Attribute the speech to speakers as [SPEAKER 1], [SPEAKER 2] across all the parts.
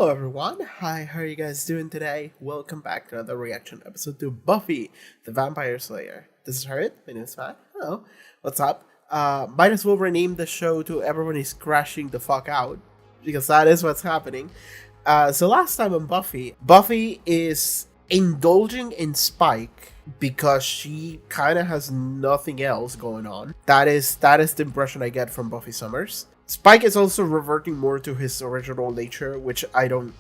[SPEAKER 1] Hello everyone, hi, how are you guys doing today? Welcome back to another reaction episode to Buffy, the Vampire Slayer. This is Haarute, my name is Matt. Hello, what's up? Might as well rename the show to Everyone is Crashing the Fuck Out, because that is what's happening. So last time on Buffy is indulging in Spike because she kind of has nothing else going on. That is the impression I get from Buffy Summers. Spike is also reverting more to his original nature, which I don't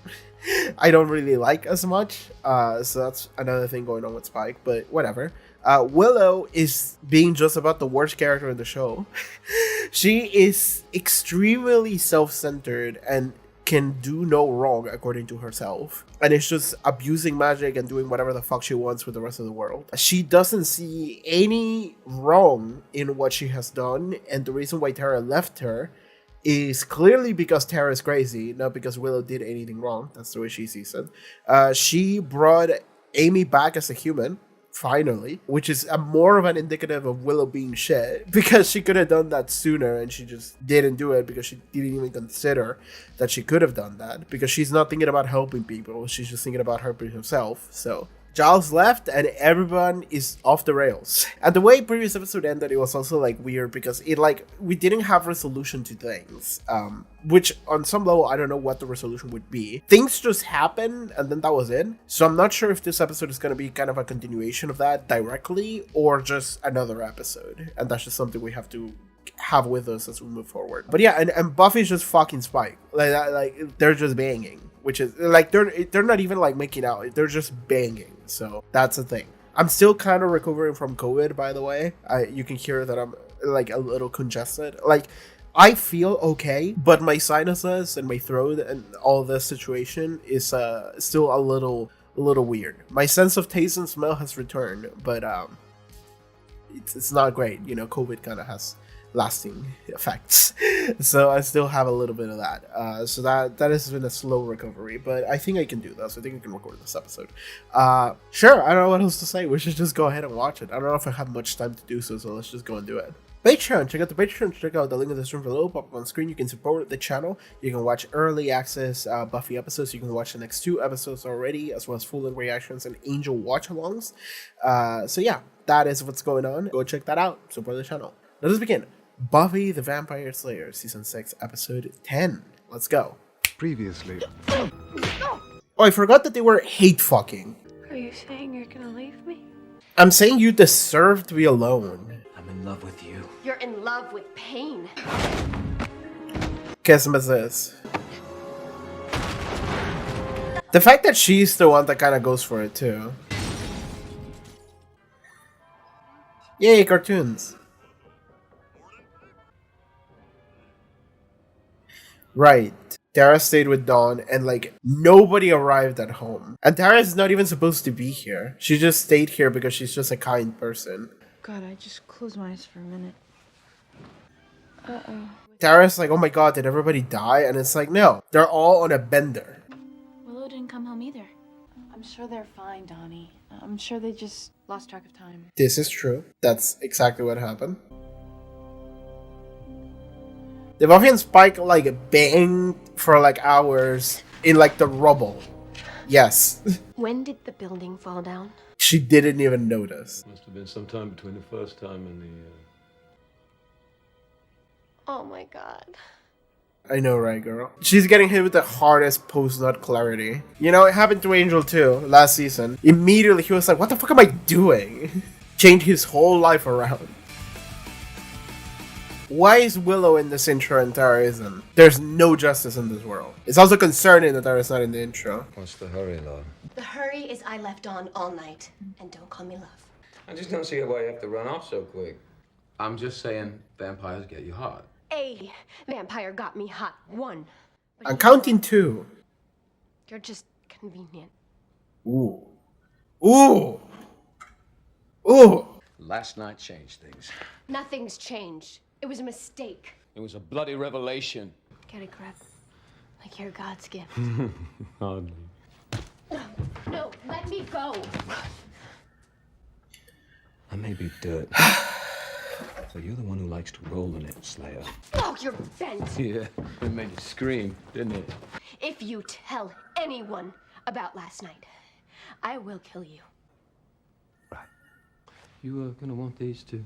[SPEAKER 1] really like as much. So that's another thing going on with Spike, but whatever. Willow is being just about the worst character in the show. She is extremely self-centered and can do no wrong according to herself, and it's just abusing magic and doing whatever the fuck she wants with the rest of the world. She doesn't see any wrong in what she has done, and the reason why Tara left her is clearly because Tara is crazy, not because Willow did anything wrong. That's the way she sees it. She brought Amy back as a human, finally, which is more of an indicative of Willow being shit, because she could have done that sooner and she just didn't do it because she didn't even consider that she could have done that, because she's not thinking about helping people, she's just thinking about helping herself. So Giles left and everyone is off the rails. And the way previous episode ended, it was also like weird because it we didn't have resolution to things. Which on some level, I don't know what the resolution would be. Things just happened and then that was it. So I'm not sure if this episode is going to be kind of a continuation of that directly or just another episode. And that's just something we have to have with us as we move forward. But yeah, and Buffy's just fucking Spike. Like they're just banging. Which is like they're not even like making out, they're just banging. So that's the thing. I'm still kind of recovering from COVID, by the way. You can hear that I'm like a little congested. Like I feel okay, but my sinuses and my throat and all this situation is still a little weird. My sense of taste and smell has returned, but it's not great. You know, COVID kind of has lasting effects, so I still have a little bit of that. So that has been a slow recovery, but I think I can do this. I think I can record this episode. Sure, I don't know what else to say. We should just go ahead and watch it. I don't know if I have much time to do so let's just go and do it. Patreon, check out the Patreon, check out the link in the description below, pop up on screen. You can support the channel, you can watch early access Buffy episodes, you can watch the next 2 episodes already, as well as full-length reactions and Angel watch-alongs. So yeah, that is what's going on. Go check that out, support the channel. Let us begin. Buffy the Vampire Slayer, Season 6, Episode 10. Let's go.
[SPEAKER 2] Previously.
[SPEAKER 1] Oh, I forgot that they were hate fucking.
[SPEAKER 3] Are you saying you're gonna leave me?
[SPEAKER 1] I'm saying you deserve to be alone.
[SPEAKER 4] I'm in love with you.
[SPEAKER 3] You're in love with pain.
[SPEAKER 1] ¿Qué es this? The fact that she's the one that kind of goes for it too. Yay, cartoons. Right. Tara stayed with Dawn and like nobody arrived at home. And Tara is not even supposed to be here. She just stayed here because she's just a kind person.
[SPEAKER 5] God, I just closed my eyes for a minute. Uh-oh.
[SPEAKER 1] Tara's like, oh my god, did everybody die? And it's like, no, they're all on a bender.
[SPEAKER 5] Willow didn't come home either. I'm sure they're fine, Donnie. I'm sure they just lost track of time.
[SPEAKER 1] This is true. That's exactly what happened. The Buffy and Spike like banged for like hours in like the rubble. Yes.
[SPEAKER 3] When did the building fall down?
[SPEAKER 1] She didn't even notice.
[SPEAKER 6] Must have been sometime between the first time and the...
[SPEAKER 3] Oh my god.
[SPEAKER 1] I know, right, girl? She's getting hit with the hardest post-nut clarity. You know, it happened to Angel too, last season. Immediately, he was like, what the fuck am I doing? Changed his whole life around. Why is Willow in this intro and Tara isn't? There's no justice in this world. It's also concerning that Tara's not in the intro.
[SPEAKER 4] What's the hurry, love?
[SPEAKER 3] The hurry is I left on all night. And don't call me love.
[SPEAKER 7] I just don't see why you have to run off so quick.
[SPEAKER 4] I'm just saying vampires get you hot.
[SPEAKER 3] A vampire got me hot. 1. But
[SPEAKER 1] I'm counting 2.
[SPEAKER 3] You're just convenient.
[SPEAKER 1] Ooh. Ooh. Ooh.
[SPEAKER 4] Last night changed things.
[SPEAKER 3] Nothing's changed. It was a mistake.
[SPEAKER 6] It was a bloody revelation.
[SPEAKER 3] Get a grip. Like you're God's gift.
[SPEAKER 6] Hardly.
[SPEAKER 3] No, let me go.
[SPEAKER 4] I may be dirt, Martha, you're the one who likes to roll in it, Slayer.
[SPEAKER 3] Oh, you're bent.
[SPEAKER 6] Yeah, it made you scream, didn't it?
[SPEAKER 3] If you tell anyone about last night, I will kill you.
[SPEAKER 6] Right. You are gonna want these too.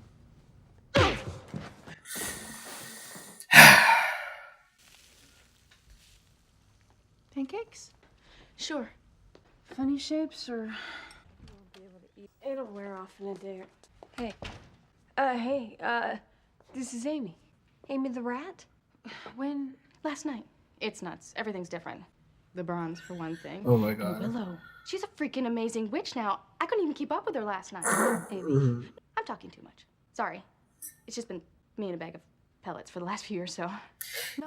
[SPEAKER 5] Pancakes? Sure. Funny shapes or... Won't be able to eat. It'll wear off in a day. Hey, this is Amy.
[SPEAKER 3] Amy the rat?
[SPEAKER 5] When? Last night. It's nuts. Everything's different. The bronze, for one thing.
[SPEAKER 1] Oh my god.
[SPEAKER 5] Willow. She's a freaking amazing witch now. I couldn't even keep up with her last night. Amy. I'm talking too much. Sorry. It's just been me and a bag of pellets for the last few years, so...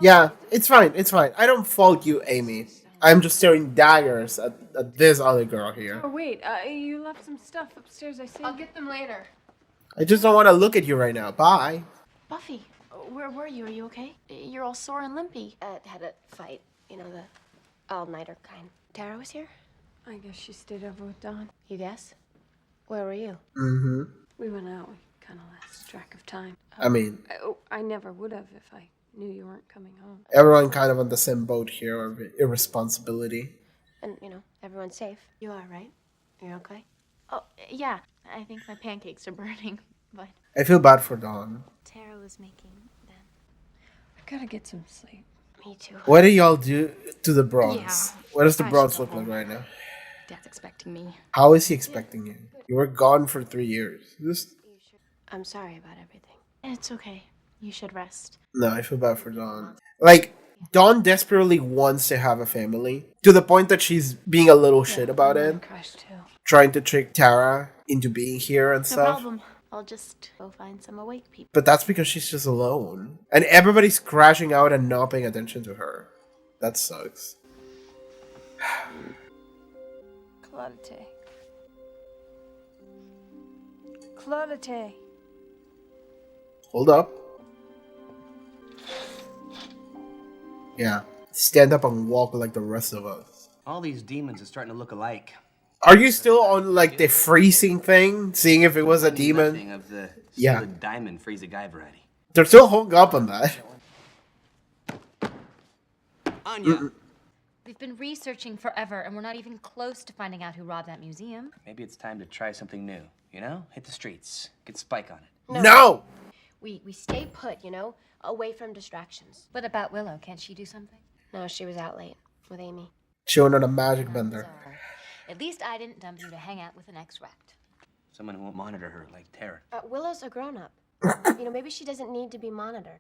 [SPEAKER 1] Yeah, it's fine. It's fine. I don't fault you, Amy. I'm just staring daggers at this other girl here.
[SPEAKER 5] Oh, wait. You left some stuff upstairs, I see.
[SPEAKER 3] I'll get them later.
[SPEAKER 1] I just don't want to look at you right now. Bye.
[SPEAKER 5] Buffy, where were you? Are you okay? You're all sore and limpy.
[SPEAKER 3] Had a fight. You know, the all-nighter kind. Tara was here?
[SPEAKER 5] I guess she stayed over with Dawn.
[SPEAKER 3] You guess? Where were you?
[SPEAKER 1] Mm-hmm.
[SPEAKER 5] We went out. We kind of lost track of time.
[SPEAKER 1] I mean,
[SPEAKER 5] I never would have if I knew you weren't coming home.
[SPEAKER 1] everyone kind of on the same boat here of irresponsibility.
[SPEAKER 3] And, you know, everyone's safe. You are, right? You're okay?
[SPEAKER 5] Oh, yeah. I think my pancakes are burning, but...
[SPEAKER 1] I feel bad for Dawn.
[SPEAKER 5] Tara was making them. I gotta get some sleep.
[SPEAKER 3] Me too.
[SPEAKER 1] What do y'all do to the bronze?
[SPEAKER 5] Yeah,
[SPEAKER 1] What does the
[SPEAKER 5] I
[SPEAKER 1] bronze
[SPEAKER 5] should
[SPEAKER 1] look
[SPEAKER 5] go
[SPEAKER 1] like
[SPEAKER 5] home.
[SPEAKER 1] right now?
[SPEAKER 5] Dad's expecting me.
[SPEAKER 1] How is he expecting you? You were gone for 3 years.
[SPEAKER 3] I'm sorry about everything.
[SPEAKER 5] It's okay. You should rest.
[SPEAKER 1] No, I feel bad for Dawn. Like, Dawn desperately wants to have a family to the point that she's being a little shit about it,
[SPEAKER 5] Crush too.
[SPEAKER 1] trying to trick Tara into being here and
[SPEAKER 5] No
[SPEAKER 1] stuff.
[SPEAKER 5] problem. I'll just go find some awake people.
[SPEAKER 1] But that's because she's just alone. And everybody's crashing out and not paying attention to her. That sucks.
[SPEAKER 5] Claudete. Claudete.
[SPEAKER 1] Hold up. Yeah. Stand up and walk like the rest of us.
[SPEAKER 2] All these demons are starting to look alike.
[SPEAKER 1] Are you still on like the freezing thing? Seeing if it was a demon?
[SPEAKER 2] Nothing of the
[SPEAKER 1] Yeah.
[SPEAKER 2] solid diamond freeze a guy variety.
[SPEAKER 1] They're still hung up on that.
[SPEAKER 2] Anya!
[SPEAKER 8] We've been researching forever, and we're not even close to finding out who robbed that museum.
[SPEAKER 2] Maybe it's time to try something new. You know? Hit the streets. Get Spike on it.
[SPEAKER 1] No!
[SPEAKER 3] We stay put, you know, away from distractions.
[SPEAKER 8] What about Willow? Can't she do something?
[SPEAKER 3] No, she was out late with Amy.
[SPEAKER 1] Showing on a magic bender.
[SPEAKER 8] So, at least I didn't dump you to hang out with an ex-rat.
[SPEAKER 2] Someone who won't monitor her like Tara.
[SPEAKER 3] Willow's a grown-up. You know, maybe she doesn't need to be monitored.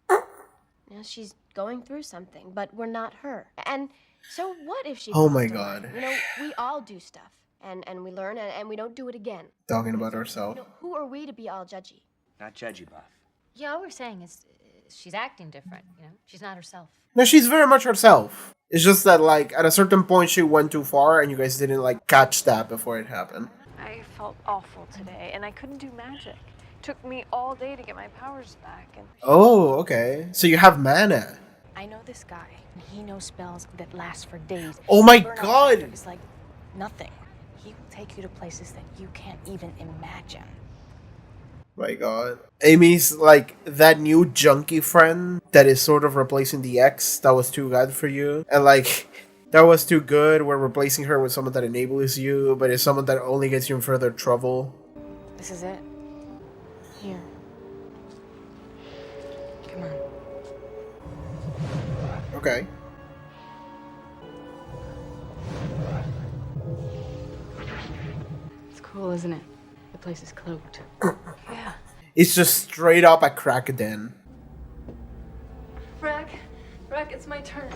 [SPEAKER 3] You know, she's going through something, but we're not her. And so what if she...
[SPEAKER 1] Oh my
[SPEAKER 3] crossed a line?
[SPEAKER 1] God.
[SPEAKER 3] You know, we all do stuff. And we learn, and we don't do it again.
[SPEAKER 1] Talking about herself.
[SPEAKER 3] You know, who are we to be all judgy?
[SPEAKER 2] Not judgy, Buff.
[SPEAKER 8] Yeah, all we're saying is she's acting different, you know? She's not herself.
[SPEAKER 1] No, she's very much herself. It's just that, like, at a certain point she went too far and you guys didn't, like, catch that before it happened.
[SPEAKER 5] I felt awful today, and I couldn't do magic. Took me all day to get my powers back, and...
[SPEAKER 1] Oh, okay. So you have mana.
[SPEAKER 5] I know this guy, and he knows spells that last for days.
[SPEAKER 1] Oh my
[SPEAKER 5] Burnout
[SPEAKER 1] God!
[SPEAKER 5] factor is like nothing. He will take you to places that you can't even imagine.
[SPEAKER 1] My god. Amy's like that new junkie friend that is sort of replacing the ex that was too good for you. And like, that was too good. We're replacing her with someone that enables you, but it's someone that only gets you in further trouble.
[SPEAKER 5] This is it. Here. Come on.
[SPEAKER 1] Okay.
[SPEAKER 5] It's cool, isn't it? The place is cloaked. Yeah.
[SPEAKER 1] It's just straight up a Kraken.
[SPEAKER 5] Frack, it's my turn.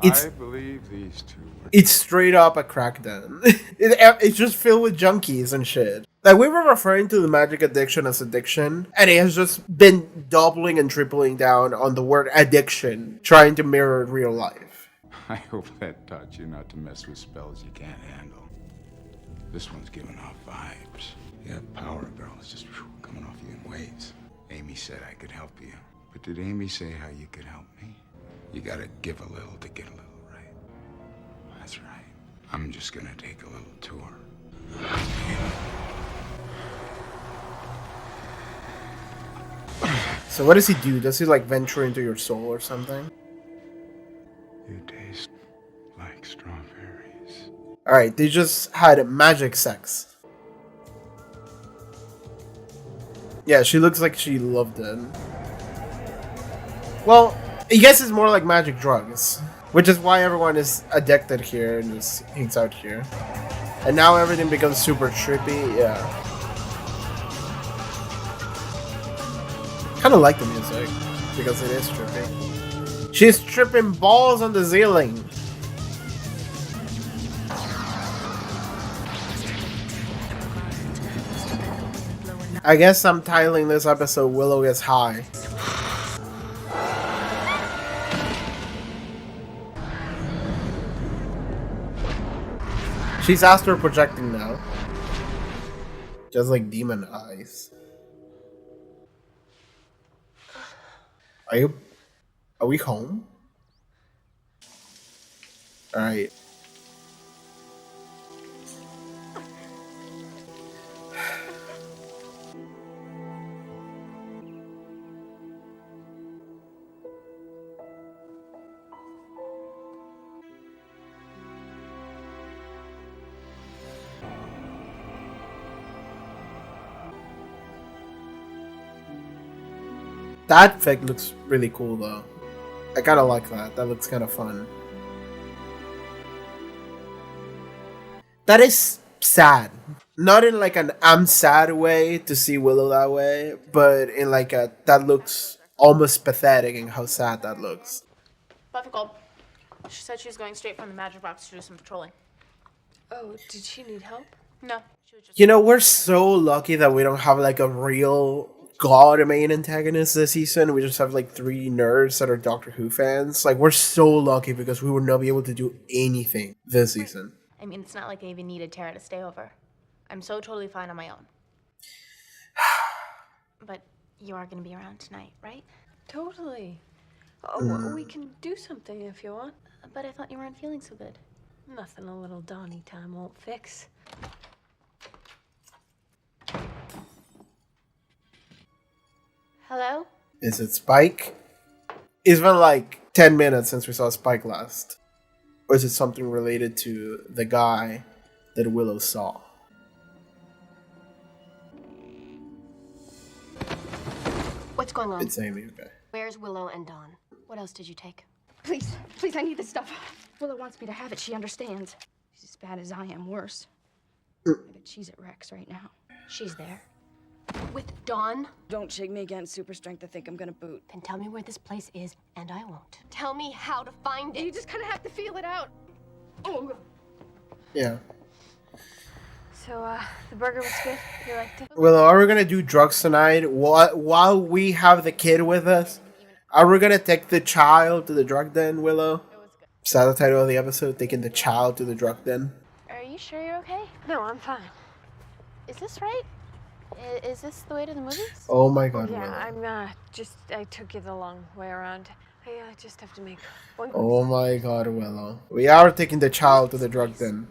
[SPEAKER 1] It's
[SPEAKER 9] I believe these two.
[SPEAKER 1] it's straight up a Kraken. It's just filled with junkies and shit. Like, we were referring to the magic addiction as addiction, and it has just been doubling and tripling down on the word addiction, trying to mirror real life.
[SPEAKER 9] I hope that taught you not to mess with spells you can't handle. This one's giving off vibes. Yeah, power, girl. It's just coming off you in waves. Amy said I could help you. But did Amy say how you could help me? You gotta give a little to get a little, right? That's right. I'm just gonna take a little tour.
[SPEAKER 1] So what does he do? Does he like venture into your soul or something?
[SPEAKER 9] You taste like strawberries.
[SPEAKER 1] Alright, they just had magic sex. Yeah, she looks like she loved it. Well, I guess it's more like magic drugs. Which is why everyone is addicted here and just hangs out here. And now everything becomes super trippy, yeah. Kinda like the music, because it is trippy. She's tripping balls on the ceiling. I guess I'm titling this episode Willow Gets High. She's astral projecting now. Just like demon eyes. Are we home? Alright. That fig looks really cool though. I kinda like that. That looks kinda fun. That is sad. Not in like an I'm sad way to see Willow that way, but in like a that looks almost pathetic in how sad that looks.
[SPEAKER 10] Buffy called. She said she's going straight from the magic box to do some patrolling.
[SPEAKER 11] Oh, did she need help?
[SPEAKER 10] No, she was just.
[SPEAKER 1] You know, we're so lucky that we don't have like a real god main antagonist this season. We just have like 3 nerds that are Doctor Who fans. Like, we're so lucky because we would not be able to do anything this season.
[SPEAKER 10] I mean, it's not like I even needed Tara to stay over. I'm so totally fine on my own. But you are going to be around tonight, right?
[SPEAKER 11] Totally. Oh, we can do something if you want.
[SPEAKER 10] But I thought you weren't feeling so good.
[SPEAKER 11] Nothing a little Donnie time won't fix.
[SPEAKER 3] Hello?
[SPEAKER 1] Is it Spike? It's been like 10 minutes since we saw Spike last. Or is it something related to the guy that Willow saw?
[SPEAKER 3] What's going on?
[SPEAKER 1] It's Amy, okay.
[SPEAKER 3] Where's Willow and Dawn? What else did you take?
[SPEAKER 5] Please, please, I need this stuff. Willow wants me to have it. She understands. She's as bad as I am, worse. I bet she's at Rex right now.
[SPEAKER 3] She's there. With Dawn?
[SPEAKER 11] Don't shake me again, super strength. I think I'm gonna boot.
[SPEAKER 3] Then tell me where this place is, and I won't. Tell me how to find it.
[SPEAKER 5] You just kind of have to feel it out. Oh.
[SPEAKER 1] Yeah.
[SPEAKER 11] So, the burger was good? You liked it?
[SPEAKER 1] Willow, are we gonna do drugs tonight while we have the kid with us? Are we gonna take the child to the drug den, Willow? Is that the title of the episode? Taking the child to the drug den?
[SPEAKER 10] Are you sure you're okay?
[SPEAKER 11] No, I'm fine.
[SPEAKER 10] Is this right? Is this the way to the movies?
[SPEAKER 1] Oh my god,
[SPEAKER 11] Yeah,
[SPEAKER 1] Willow.
[SPEAKER 11] I took you the long way around. I just have to make one quick
[SPEAKER 1] Oh my god, Willow. We are taking the child to the drug den.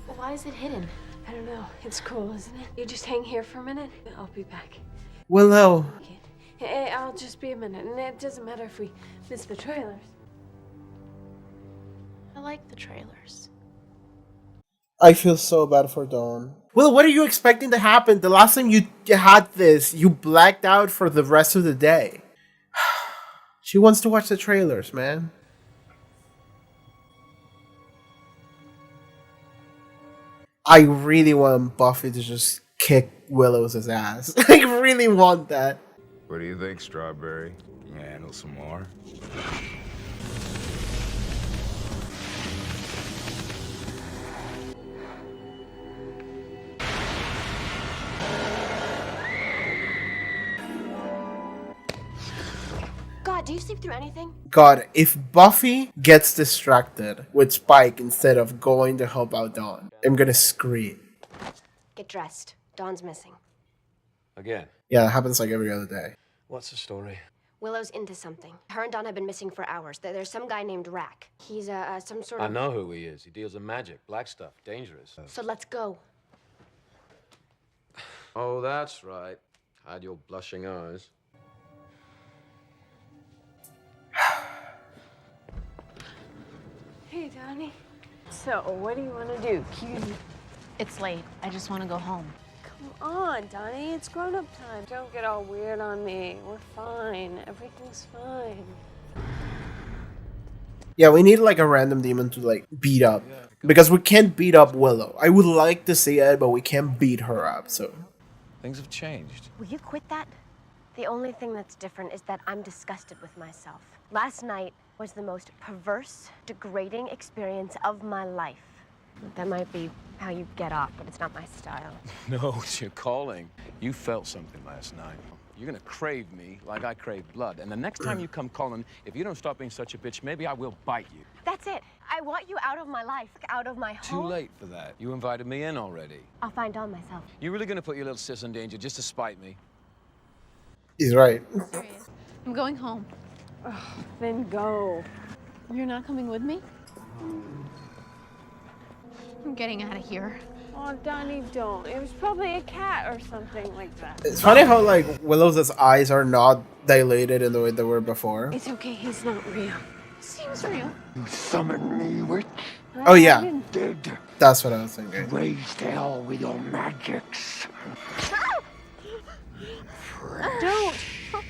[SPEAKER 10] Why is it hidden?
[SPEAKER 11] I don't know. It's cool, isn't it? You just hang here for a minute. I'll be back.
[SPEAKER 1] Willow.
[SPEAKER 11] Hey, I'll just be a minute, and it doesn't matter if we miss the trailers.
[SPEAKER 10] I like the trailers.
[SPEAKER 1] I feel so bad for Dawn. Will, what are you expecting to happen? The last time you had this, you blacked out for the rest of the day. She wants to watch the trailers, man. I really want Buffy to just kick Willow's ass. I really want that.
[SPEAKER 9] What do you think, Strawberry? Can you handle some more?
[SPEAKER 3] God, do you sleep through anything?
[SPEAKER 1] God, if Buffy gets distracted with Spike instead of going to help out Dawn, I'm gonna scream.
[SPEAKER 3] Get dressed. Dawn's missing.
[SPEAKER 4] Again.
[SPEAKER 1] Yeah, that happens like every other day.
[SPEAKER 4] What's the story?
[SPEAKER 3] Willow's into something. Her and Dawn have been missing for hours. There's some guy named Rack. He's some sort
[SPEAKER 4] I
[SPEAKER 3] of...
[SPEAKER 4] know who he is. He deals in magic, black stuff, dangerous.
[SPEAKER 3] So let's go.
[SPEAKER 4] Oh, that's right. Hide your blushing eyes.
[SPEAKER 11] Hey, Donnie. So, what do you want to do, cutie?
[SPEAKER 10] It's late. I just want to go home.
[SPEAKER 11] Come on, Donnie. It's grown-up time. Don't get all weird on me. We're fine. Everything's fine.
[SPEAKER 1] Yeah, we need like a random demon to like beat up. Because we can't beat up Willow. I would like to see it, but we can't beat her up, so.
[SPEAKER 4] Things have changed.
[SPEAKER 3] Will you quit that? The only thing that's different is that I'm disgusted with myself. Last night was the most perverse, degrading experience of my life. That might be how you get off, but it's not my style.
[SPEAKER 4] No, it's your calling. You felt something last night. You're gonna crave me like I crave blood. And the next time you come calling, if you don't stop being such a bitch, maybe I will bite you.
[SPEAKER 3] That's it. I want you out of my life, out of my home.
[SPEAKER 4] Too late for that. You invited me in already.
[SPEAKER 3] I'll find Dawn myself.
[SPEAKER 4] You really gonna put your little sis in danger just to spite me?
[SPEAKER 1] He's right.
[SPEAKER 10] Serious. I'm going home.
[SPEAKER 11] Then go.
[SPEAKER 10] You're not coming with me? I'm getting out of here.
[SPEAKER 11] Oh, Donnie, don't. It was probably a cat or something like that.
[SPEAKER 1] It's funny how like Willow's eyes are not dilated in the way they were before.
[SPEAKER 11] It's okay. He's not real.
[SPEAKER 10] Seems real.
[SPEAKER 12] You summoned me, witch.
[SPEAKER 1] Oh yeah,
[SPEAKER 12] Dead.
[SPEAKER 1] that's what I was thinking.
[SPEAKER 12] Raised hell with your magics.
[SPEAKER 11] Don't.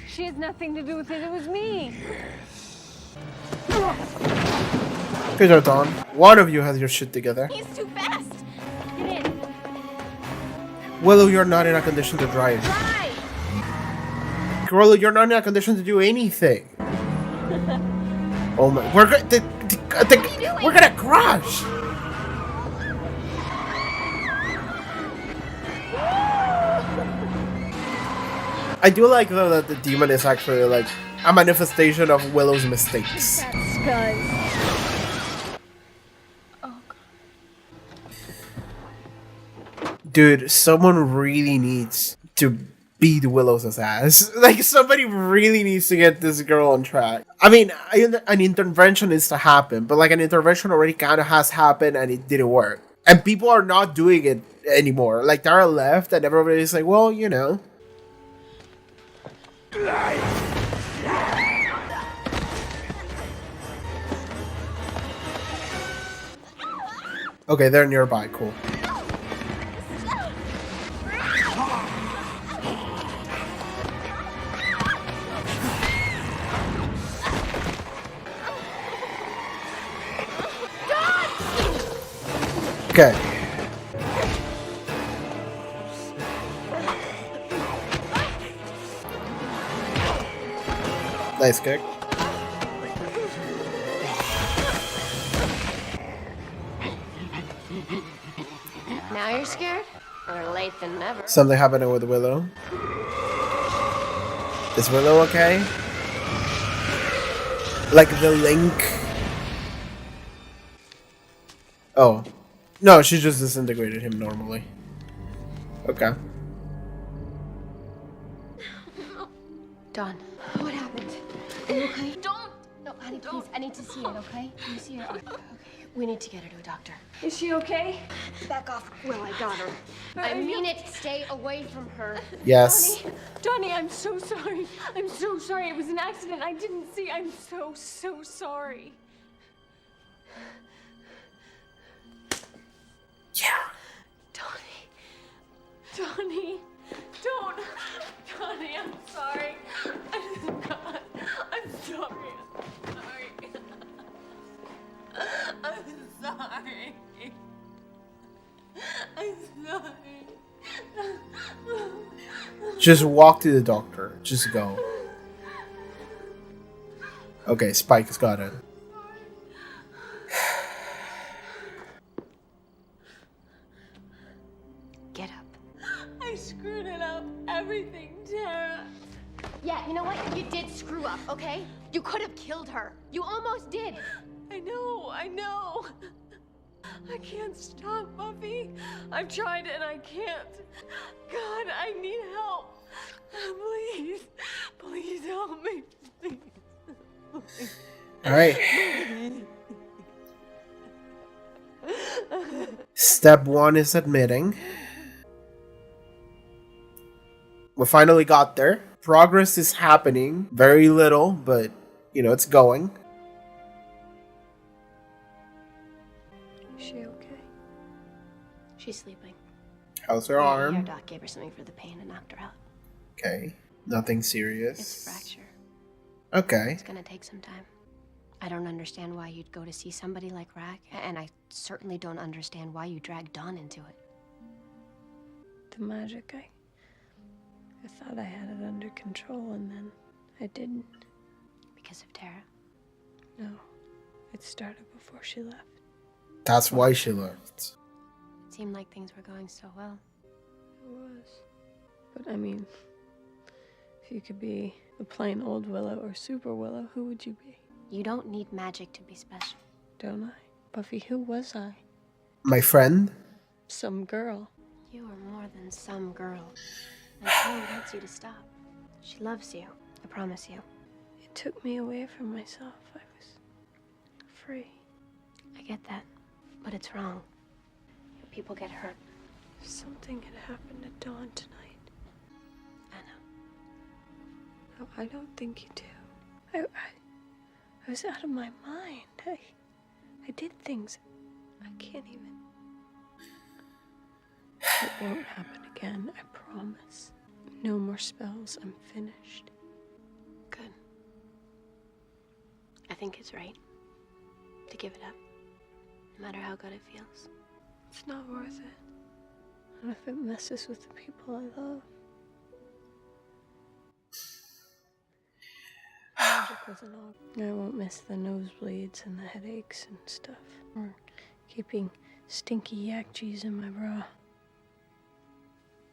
[SPEAKER 11] She has nothing to do with it. It was me.
[SPEAKER 1] Good job, Dawn. One of you has your shit together.
[SPEAKER 3] He's too fast. Get in.
[SPEAKER 1] Willow, you're not in a condition to drive. Willow, you're not in a condition to do anything. Oh my, we're gonna crash. I do like though that the demon is actually like a manifestation of Willow's mistakes. Dude, someone really needs to beat Willow's ass. Like, somebody really needs to get this girl on track. I mean, an intervention needs to happen, but like an intervention already kind of has happened and it didn't work. And people are not doing it anymore. Like, Tara left and everybody's like, well, you know. Okay, they're nearby, cool. Okay. Nice kick.
[SPEAKER 3] Now you're scared? Better late than never.
[SPEAKER 1] Something happening with Willow. Is Willow okay? Like the link. Oh. No, she just disintegrated him normally. Okay.
[SPEAKER 3] Dawn. What happened? Are you okay? Don't! No, honey, please. I need to see it, okay? Can you see her? Okay. We need to get her to a doctor.
[SPEAKER 11] Is she okay?
[SPEAKER 3] Back off. Will, I got her. I mean it. Stay away from her.
[SPEAKER 1] Yes.
[SPEAKER 11] Donnie, I'm so sorry. I'm so sorry. It was an accident. I didn't see. I'm so sorry.
[SPEAKER 1] Yeah.
[SPEAKER 11] Donnie, don't. Donnie, I'm sorry. God, I'm sorry. I'm sorry. I'm sorry.
[SPEAKER 1] Just walk to the doctor. Just go. Okay, Spike's got it.
[SPEAKER 3] Get up.
[SPEAKER 11] I screwed it up. Everything, Tara.
[SPEAKER 3] Yeah, you know what? You did screw up, okay? You could have killed her. You almost did.
[SPEAKER 11] I know. I can't stop, Buffy. I've tried and I can't. God, I need help. Please help me. Please.
[SPEAKER 1] All right. Step 1 is admitting. We finally got there. Progress is happening. Very little, but, you know, it's going.
[SPEAKER 11] Is she okay?
[SPEAKER 3] She's sleeping.
[SPEAKER 1] How's her
[SPEAKER 3] Her
[SPEAKER 1] arm?
[SPEAKER 3] doc gave her something for the pain and knocked her out.
[SPEAKER 1] Okay. Nothing serious.
[SPEAKER 3] It's a fracture.
[SPEAKER 1] Okay.
[SPEAKER 3] It's gonna take some time. I don't understand why you'd go to see somebody like Rack, and I certainly don't understand why you dragged Dawn into it.
[SPEAKER 11] The magic, I thought I had it under control, and then I didn't.
[SPEAKER 3] Because of Tara?
[SPEAKER 11] No, it started before she left.
[SPEAKER 1] That's why she left.
[SPEAKER 3] It seemed like things were going so well.
[SPEAKER 11] It was. But I mean, if you could be the plain old Willow or Super Willow, who would you be?
[SPEAKER 3] You don't need magic to be special.
[SPEAKER 11] Don't I? Buffy, who was I?
[SPEAKER 1] My friend?
[SPEAKER 11] Some girl.
[SPEAKER 3] You are more than some girl. And Tara wants you to stop. She loves you. I promise you.
[SPEAKER 11] It took me away from myself. I was free.
[SPEAKER 3] I get that. But it's wrong. People get hurt.
[SPEAKER 11] Something had happened to Dawn tonight.
[SPEAKER 3] I know.
[SPEAKER 11] No, I don't think you do. I was out of my mind. I did things. I can't even. It won't happen again, I promise. No more spells. I'm finished.
[SPEAKER 3] Good. I think it's right to give it up, no matter how good it feels.
[SPEAKER 11] It's not worth it. Not if it messes with the people I love. Magic wasn't all. I won't miss the nosebleeds and the headaches and stuff. Or keeping stinky yak cheese in my bra.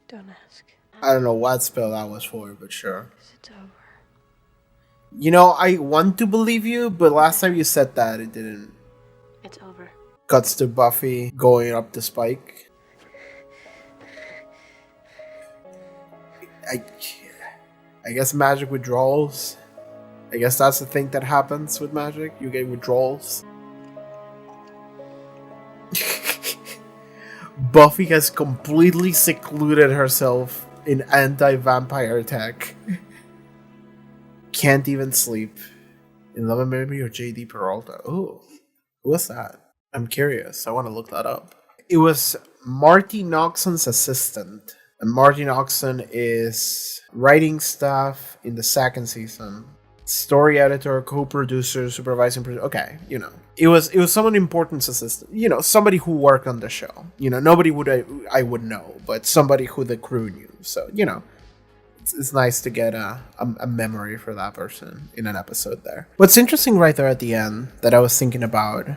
[SPEAKER 11] Don't ask.
[SPEAKER 1] I don't know what spell that was for, but sure.
[SPEAKER 11] 'Cause it's over.
[SPEAKER 1] You know, I want to believe you, but last time you said that, it didn't.
[SPEAKER 3] It's over.
[SPEAKER 1] Cuts to Buffy going up the spike. I guess magic withdrawals. I guess that's the thing that happens with magic. You get withdrawals. Buffy has completely secluded herself in anti-vampire tech. Can't even sleep. 11mm or JD Peralta. Oh, who was that? I'm curious. I want to look that up. It was Marty Noxon's assistant. And Marty Noxon is writing stuff in the second season. Story editor, co-producer, supervising producer. Okay, you know. It was someone important's assistant. You know, somebody who worked on the show. You know, nobody I would know, but somebody who the crew knew. So, you know, it's nice to get a memory for that person in an episode there. What's interesting right there at the end that I was thinking about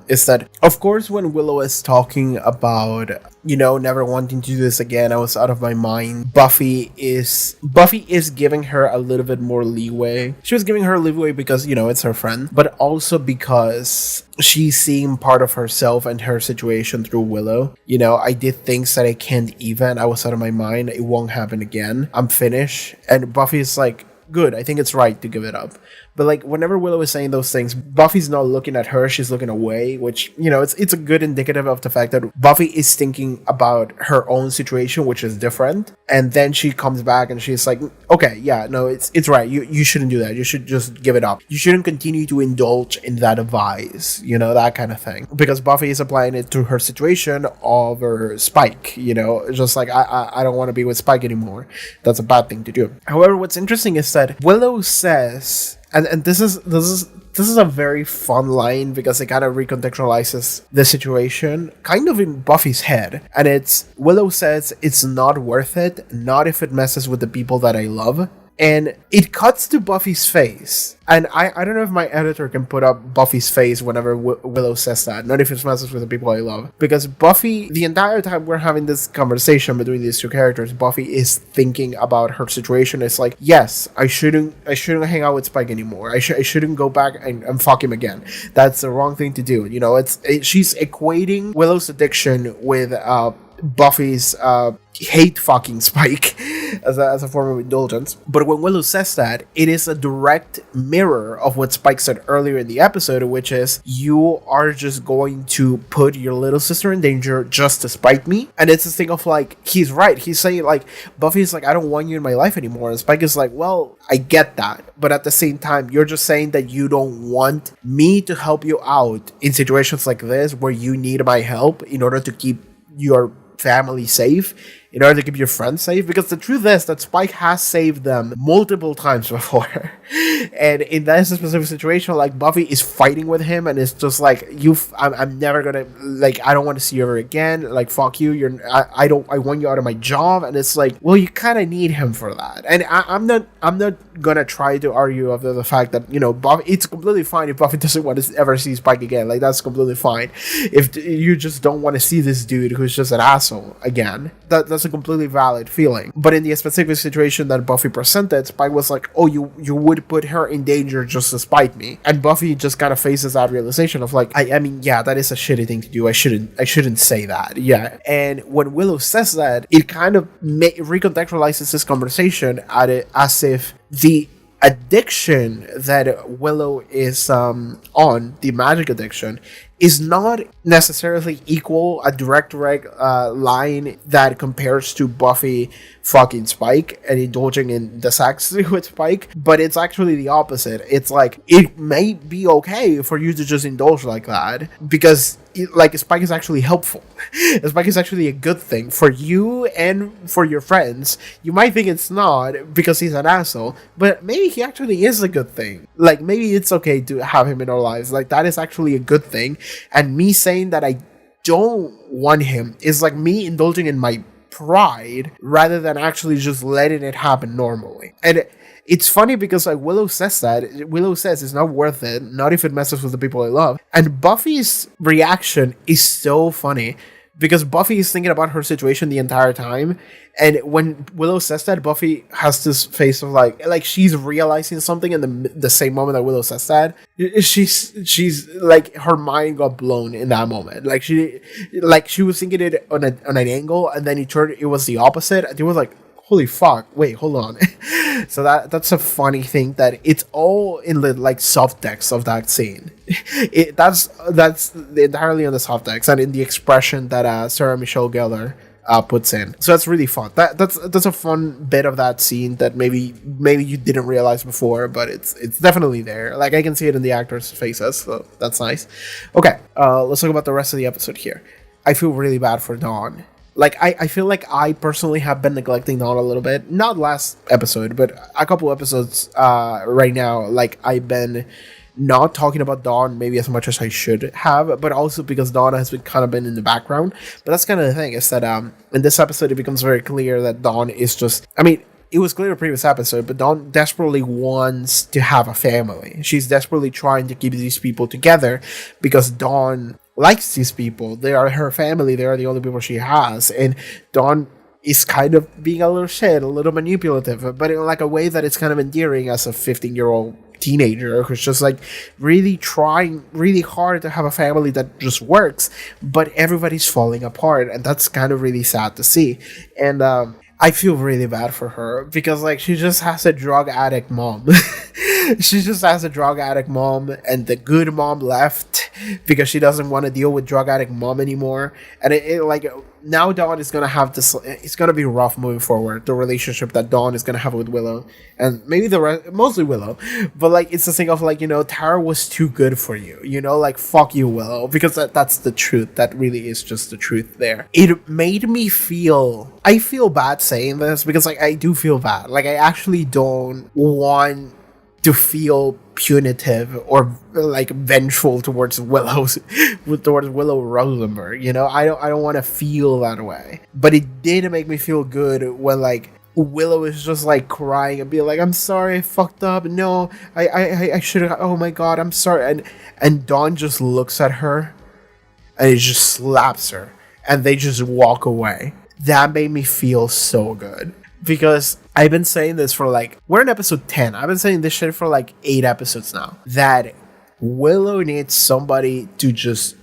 [SPEAKER 1] is that, of course, when Willow is talking about, you know, never wanting to do this again, I was out of my mind. Buffy is giving her a little bit more leeway. She was giving her leeway because, you know, it's her friend, but also because she's seeing part of herself and her situation through Willow. You know, I did things that I can't even. I was out of my mind. It won't happen again. I'm finished. And Buffy's like, good, I think it's right to give it up. But like, whenever Willow is saying those things, Buffy's not looking at her, she's looking away, which, you know, it's a good indicative of the fact that Buffy is thinking about her own situation, which is different. And then she comes back and she's like, okay, yeah, no, it's right. You shouldn't do that. You should just give it up. You shouldn't continue to indulge in that vice, you know, that kind of thing. Because Buffy is applying it to her situation over Spike, you know, just like, I don't want to be with Spike anymore. That's a bad thing to do. However, what's interesting is that Willow says, and this is a very fun line because it kind of recontextualizes the situation kind of in Buffy's head. And it's, Willow says, it's not worth it, not if it messes with the people that I love. And it cuts to Buffy's face. And I don't know if my editor can put up Buffy's face whenever Willow says that. Not if it messes with the people I love. Because Buffy, the entire time we're having this conversation between these two characters, Buffy is thinking about her situation. It's like, yes, I shouldn't hang out with Spike anymore. I shouldn't go back and fuck him again. That's the wrong thing to do. You know, she's equating Willow's addiction with Buffy's hate fucking Spike. as a form of indulgence. But when Willow says that, it is a direct mirror of what Spike said earlier in the episode, which is, you are just going to put your little sister in danger just to spite me. And it's this thing of like, he's right. He's saying like, Buffy's like, I don't want you in my life anymore. And Spike is like, well, I get that. But at the same time, you're just saying that you don't want me to help you out in situations like this where you need my help in order to keep your family safe, in order to keep your friends safe, because the truth is that Spike has saved them multiple times before. And in that specific situation, like, Buffy is fighting with him and it's just like, I'm never gonna, like, I don't want to see you ever again, like, fuck you, I want you out of my job. And it's like, well, you kind of need him for that. And I'm not gonna try to argue of the fact that, you know, Buffy, it's completely fine if Buffy doesn't want to ever see Spike again. Like, that's completely fine. If you just don't want to see this dude who's just an asshole again, that's a completely valid feeling. But in the specific situation that Buffy presented, Spike was like, oh, you would put her in danger just to spite me. And Buffy just kind of faces that realization of like, I mean, yeah, that is a shitty thing to do. I shouldn't say that. Yeah. And when Willow says that, it kind of recontextualizes this conversation as if the addiction that Willow is on, the magic addiction, is not necessarily a direct line that compares to Buffy fucking Spike and indulging in the sex with Spike, but it's actually the opposite. It's like, it may be okay for you to just indulge like that because Spike is actually helpful. Spike is actually a good thing for you and for your friends. You might think it's not because he's an asshole, but maybe he actually is a good thing. Like, maybe it's okay to have him in our lives. Like, that is actually a good thing. And me saying that I don't want him is like me indulging in my pride rather than actually just letting it happen normally. And it's funny because like Willow says it's not worth it, not if it messes with the people I love. And Buffy's reaction is so funny because Buffy is thinking about her situation the entire time, and when Willow says that, Buffy has this face of like she's realizing something in the same moment that Willow says that. She's like, her mind got blown in that moment. Like she was thinking it on an angle, and then it was the opposite. And it was like, holy fuck, wait, hold on. So that's a funny thing, that it's all in the like subtext of that scene. That's entirely on the subtext and in the expression that Sarah Michelle Gellar puts in. So that's really fun. That's a fun bit of that scene that maybe you didn't realize before, but it's definitely there. Like, I can see it in the actors' faces, so that's nice. Okay, let's talk about the rest of the episode here. I feel really bad for Dawn. Like, I feel like I personally have been neglecting Dawn a little bit. Not last episode, but a couple episodes right now. Like, I've been not talking about Dawn maybe as much as I should have, but also because Dawn has been in the background. But that's kind of the thing, is that in this episode, it becomes very clear that Dawn is just... I mean, it was clear in the previous episode, but Dawn desperately wants to have a family. She's desperately trying to keep these people together because Dawn likes these people. They are her family. They are the only people she has. And Dawn is kind of being a little shit, a little manipulative, but in like a way that it's kind of endearing as a 15-year-old teenager who's just like really trying really hard to have a family that just works, but everybody's falling apart, and that's kind of really sad to see. And I feel really bad for her because like she just has a drug addict mom. She just has a drug addict mom, and the good mom left because she doesn't want to deal with drug addict mom anymore. And it like, now Dawn is gonna have this. It's gonna be rough moving forward. The relationship that Dawn is gonna have with Willow, and maybe mostly Willow, but like, it's the thing of like, you know, Tara was too good for you. You know, like, fuck you, Willow, because that's the truth. That really is just the truth there. It made me feel. I feel bad saying this because like, I do feel bad. Like, I actually don't want to feel punitive or like vengeful towards Willow Rosenberg. You know, I don't want to feel that way. But it did make me feel good when like Willow is just like crying and being like, I'm sorry, I fucked up. No, I should have. Oh my god, I'm sorry. And Dawn just looks at her and it just slaps her, and they just walk away. That made me feel so good. Because I've been saying this for like, we're in episode 10. I've been saying this shit for like 8 episodes now. That Willow needs somebody to just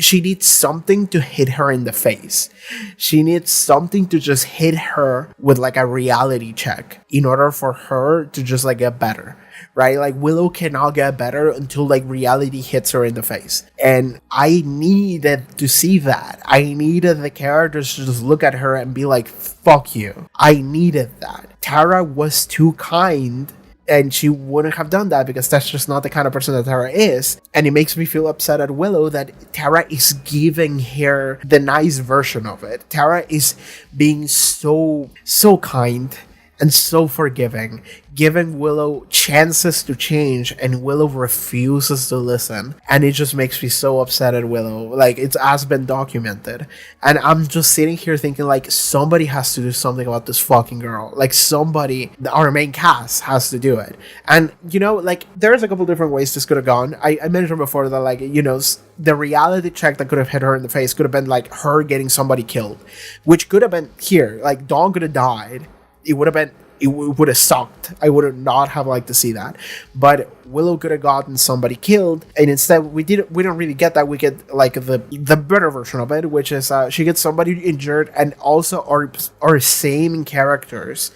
[SPEAKER 1] she needs something to hit her in the face. She needs something to just hit her with like a reality check in order for her to just like get better, right? Like Willow cannot get better until like reality hits her in the face. And I needed to see that. I needed the characters to just look at her and be like, fuck you. I needed that. Tara was too kind, and she wouldn't have done that because that's just not the kind of person that Tara is. And it makes me feel upset at Willow that Tara is giving her the nice version of it. Tara is being so kind and so forgiving, giving Willow chances to change, and Willow refuses to listen. And it just makes me so upset at Willow. Like, it has been documented. And I'm just sitting here thinking, like, somebody has to do something about this fucking girl. Like, somebody, our main cast has to do it. And, you know, like, there's a couple different ways this could have gone. I mentioned before that, like, you know, the reality check that could have hit her in the face could have been, like, her getting somebody killed. Which could have been here. Like, Dawn could have died. It would have sucked. I would not have liked to see that. But Willow could have gotten somebody killed, and instead we don't really get that. We get like the better version of it, which is she gets somebody injured, and also our same characters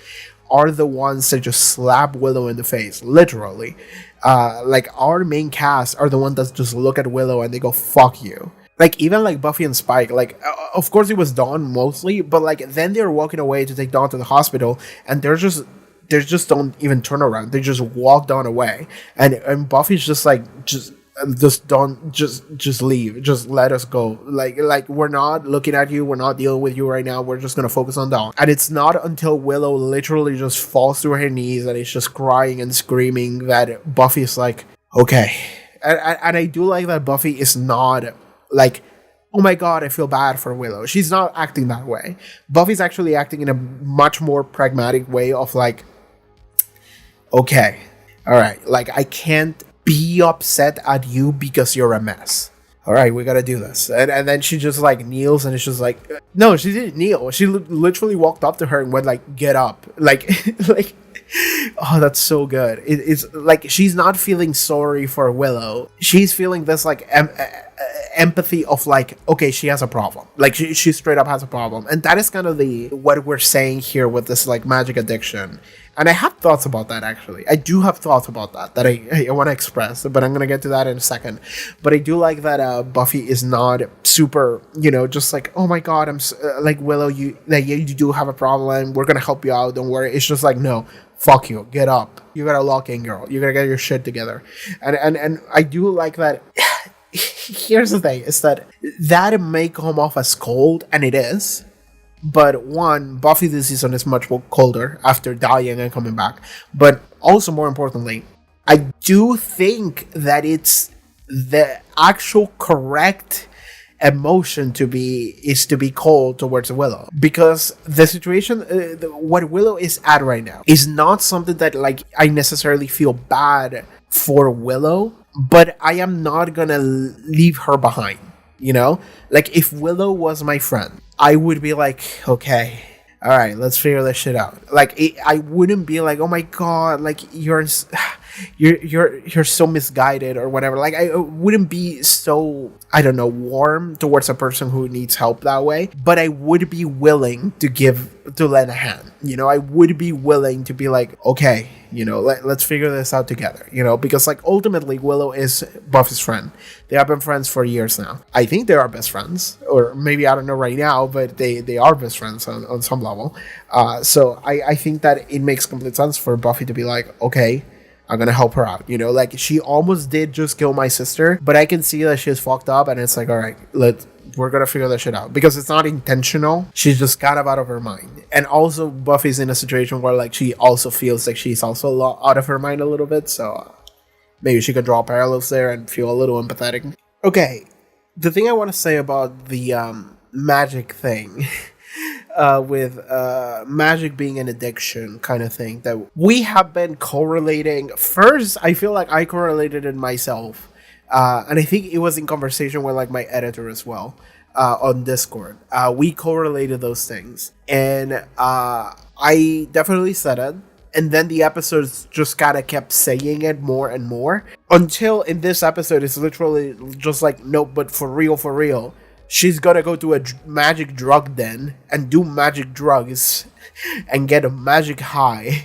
[SPEAKER 1] are the ones that just slap Willow in the face, literally. Like our main cast are the ones that just look at Willow and they go, fuck you. Like, even, like, Buffy and Spike, like, of course it was Dawn mostly, but, like, then they're walking away to take Dawn to the hospital, and they just don't even turn around. They just walk Dawn away. And Buffy's just, like, just don't, just leave. Just let us go. Like, we're not looking at you. We're not dealing with you right now. We're just gonna focus on Dawn. And it's not until Willow literally just falls to her knees and is just crying and screaming that Buffy's like, okay. And I do like that Buffy is not like, oh my god, I feel bad for Willow. She's not acting that way. Buffy's actually acting in a much more pragmatic way of like, okay, all right, like I can't be upset at you because you're a mess. All right, we gotta do this. And then she just like kneels, and it's just like, no, she didn't kneel. She literally walked up to her and went like, get up. Like, like, oh, that's so good. It's like she's not feeling sorry for Willow. She's feeling this like empathy of like, okay, she has a problem. Like she straight up has a problem. And that is kind of what we're saying here with this like magic addiction. And I have thoughts about that, actually. I do have thoughts about that I want to express, but I'm going to get to that in a second. But I do like that Buffy is not super, you know, just like, oh my god, I'm like, Willow, you do have a problem. We're going to help you out. Don't worry. It's just like, no, fuck you. Get up. You got to lock in, girl. You got to get your shit together. And I do like that. Here's the thing, is that may come off as cold, and it is. But one, Buffy this season is much more colder after dying and coming back. But also, more importantly, I do think that it's the actual correct emotion to be cold towards Willow, because the situation, what Willow is at right now, is not something that like I necessarily feel bad for Willow, but I am not gonna leave her behind. You know, like if Willow was my friend, I would be like, okay, all right, let's figure this shit out. Like, I wouldn't be like, oh my god, like you're so misguided or whatever. Like, I wouldn't be so, I don't know, warm towards a person who needs help that way. But I would be willing to lend a hand. You know, I would be willing to be like, okay, you know, let's figure this out together. You know, because like ultimately Willow is Buffy's friend. They have been friends for years now. I think they are best friends, or maybe I don't know right now, but they are best friends on some level. So I think that it makes complete sense for Buffy to be like, okay, I'm gonna help her out. You know, like she almost did just kill my sister, but I can see that she's fucked up, and it's like, all right, we're gonna figure that shit out, because it's not intentional. She's just kind of out of her mind. And also Buffy's in a situation where like she also feels like she's also out of her mind a little bit, so maybe she could draw parallels there and feel a little empathetic. Okay, the thing I want to say about the magic thing with magic being an addiction kind of thing, that we have been correlating. First, I feel like I correlated it myself, and I think it was in conversation with like my editor as well on Discord. We correlated those things, and I definitely said it, And then the episodes just kind of kept saying it more and more. Until in this episode, it's literally just like, no, but for real. She's gonna go to a magic drug den and do magic drugs and get a magic high.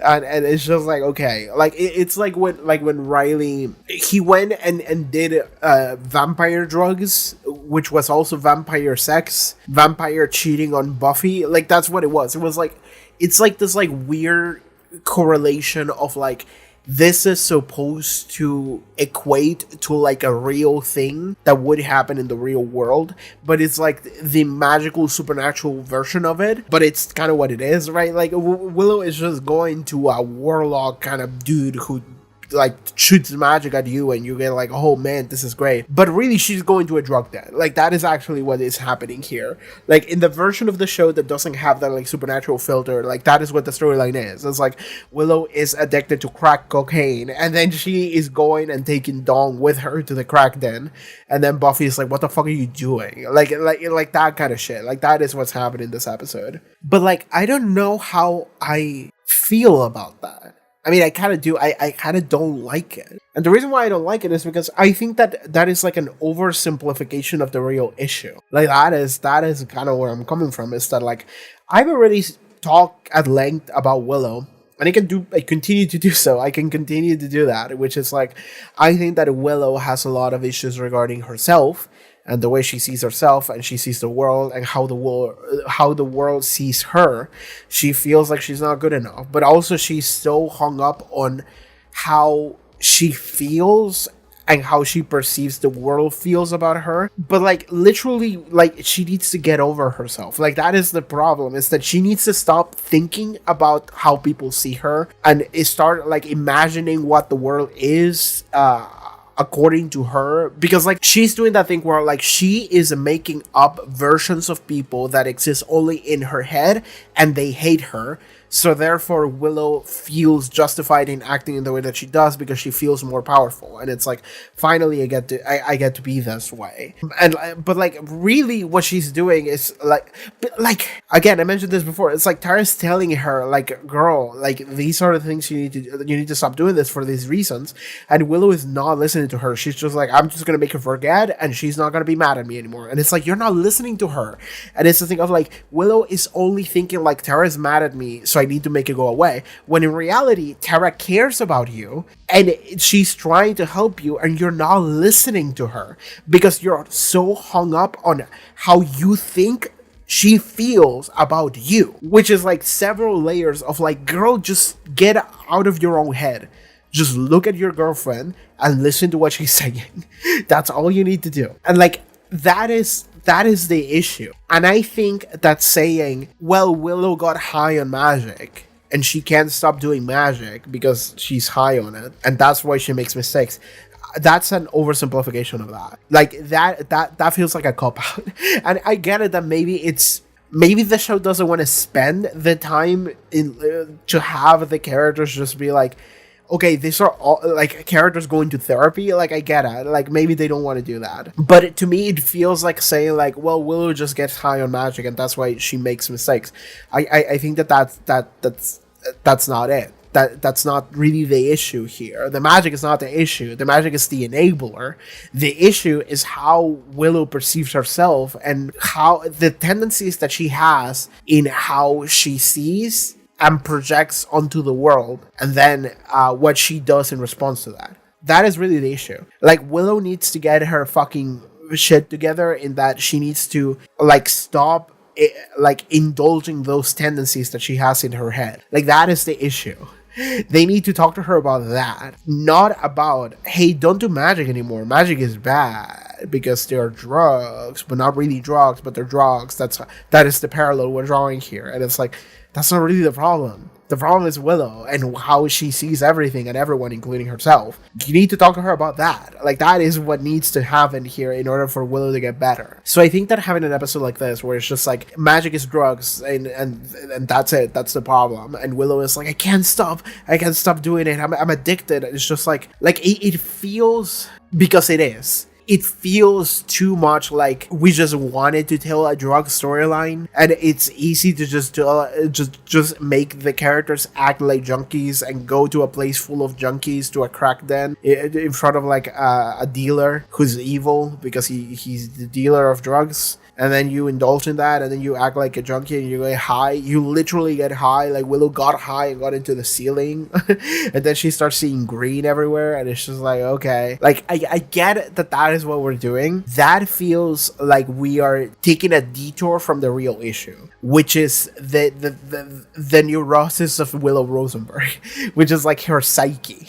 [SPEAKER 1] and it's just like, okay, like it's like when Riley, he went and did vampire drugs, which was also vampire sex, vampire cheating on Buffy. Like, that's what it was. It was like, it's like this like weird correlation of like, this is supposed to equate to like a real thing that would happen in the real world, but it's like the magical supernatural version of it, but it's kind of what it is, right? Like Willow is just going to a warlock kind of dude who like shoots magic at you and you get like, oh man, this is great. But really, she's going to a drug den. Like, that is actually what is happening here. Like, in the version of the show that doesn't have that like supernatural filter, like that is what the storyline is. It's like Willow is addicted to crack cocaine, and then she is going and taking Dawn with her to the crack den, and then Buffy is like, what the fuck are you doing? Like that kind of shit. Like, that is what's happening in this episode. But like, I don't know how I feel about that. I mean, I kind of do. I kind of don't like it. And the reason why I don't like it is because I think that is like an oversimplification of the real issue. Like, that is kind of where I'm coming from, is that like, I've already talked at length about Willow, and I continue to do so. I can continue to do that, which is like, I think that Willow has a lot of issues regarding herself, and the way she sees herself and she sees the world, and how the world sees her. She feels like she's not good enough, but also she's so hung up on how she feels and how she perceives the world feels about her. But like, literally, like, she needs to get over herself. Like, that is the problem, is that she needs to stop thinking about how people see her and start like imagining what the world is according to her, because like, she's doing that thing where like, she is making up versions of people that exist only in her head, and they hate her. So therefore, Willow feels justified in acting in the way that she does because she feels more powerful. And it's like, finally, I get to be this way. And but like, really, what she's doing is like, again, I mentioned this before. It's like Tara's telling her, like, girl, like, these are the things you need to stop doing this for these reasons. And Willow is not listening to her. She's just like, I'm just gonna make her forget, and she's not gonna be mad at me anymore. And it's like, you're not listening to her. And it's the thing of like, Willow is only thinking like, Tara's mad at me, so I need to make it go away, when in reality, Tara cares about you and she's trying to help you, and you're not listening to her because you're so hung up on how you think she feels about you, which is like several layers of like, girl, just get out of your own head. Just look at your girlfriend and listen to what she's saying. That's all you need to do. And like, that is the issue. And I think that saying, well, Willow got high on magic and she can't stop doing magic because she's high on it, and that's why she makes mistakes, that's an oversimplification of that. Like, that feels like a cop-out. And I get it that maybe the show doesn't want to spend the time in to have the characters just be like, okay, these are all like characters going to therapy. Like, I get it. Like, maybe they don't want to do that. But to me, it feels like saying like, well, Willow just gets high on magic and that's why she makes mistakes. I think that's not it. That's not really the issue here. The magic is not the issue. The magic is the enabler. The issue is how Willow perceives herself and how the tendencies that she has in how she sees and projects onto the world, and then what she does in response to that. That is really the issue. Like, Willow needs to get her fucking shit together, in that she needs to like stop like indulging those tendencies that she has in her head. Like, that is the issue. They need to talk to her about that, not about, hey, don't do magic anymore. Magic is bad because they're drugs, but not really drugs, but they're drugs. That is the parallel we're drawing here. And it's like, that's not really the problem. The problem is Willow and how she sees everything and everyone, including herself. You need to talk to her about that. Like, that is what needs to happen here in order for Willow to get better. So I think that having an episode like this, where it's just like, magic is drugs, and that's it. That's the problem. And Willow is like, I can't stop doing it. I'm addicted. It's just like it feels, because it is. it feels too much like we just wanted to tell a drug storyline, and it's easy to just make the characters act like junkies and go to a place full of junkies, to a crack den in front of like a dealer who's evil because he's the dealer of drugs. And then you indulge in that, and then you act like a junkie and you get high. You literally get high. Like Willow got high and got into the ceiling. And then she starts seeing green everywhere. And it's just like, okay. Like, I get it that is what we're doing. That feels like we are taking a detour from the real issue, which is the neurosis of Willow Rosenberg, which is like her psyche.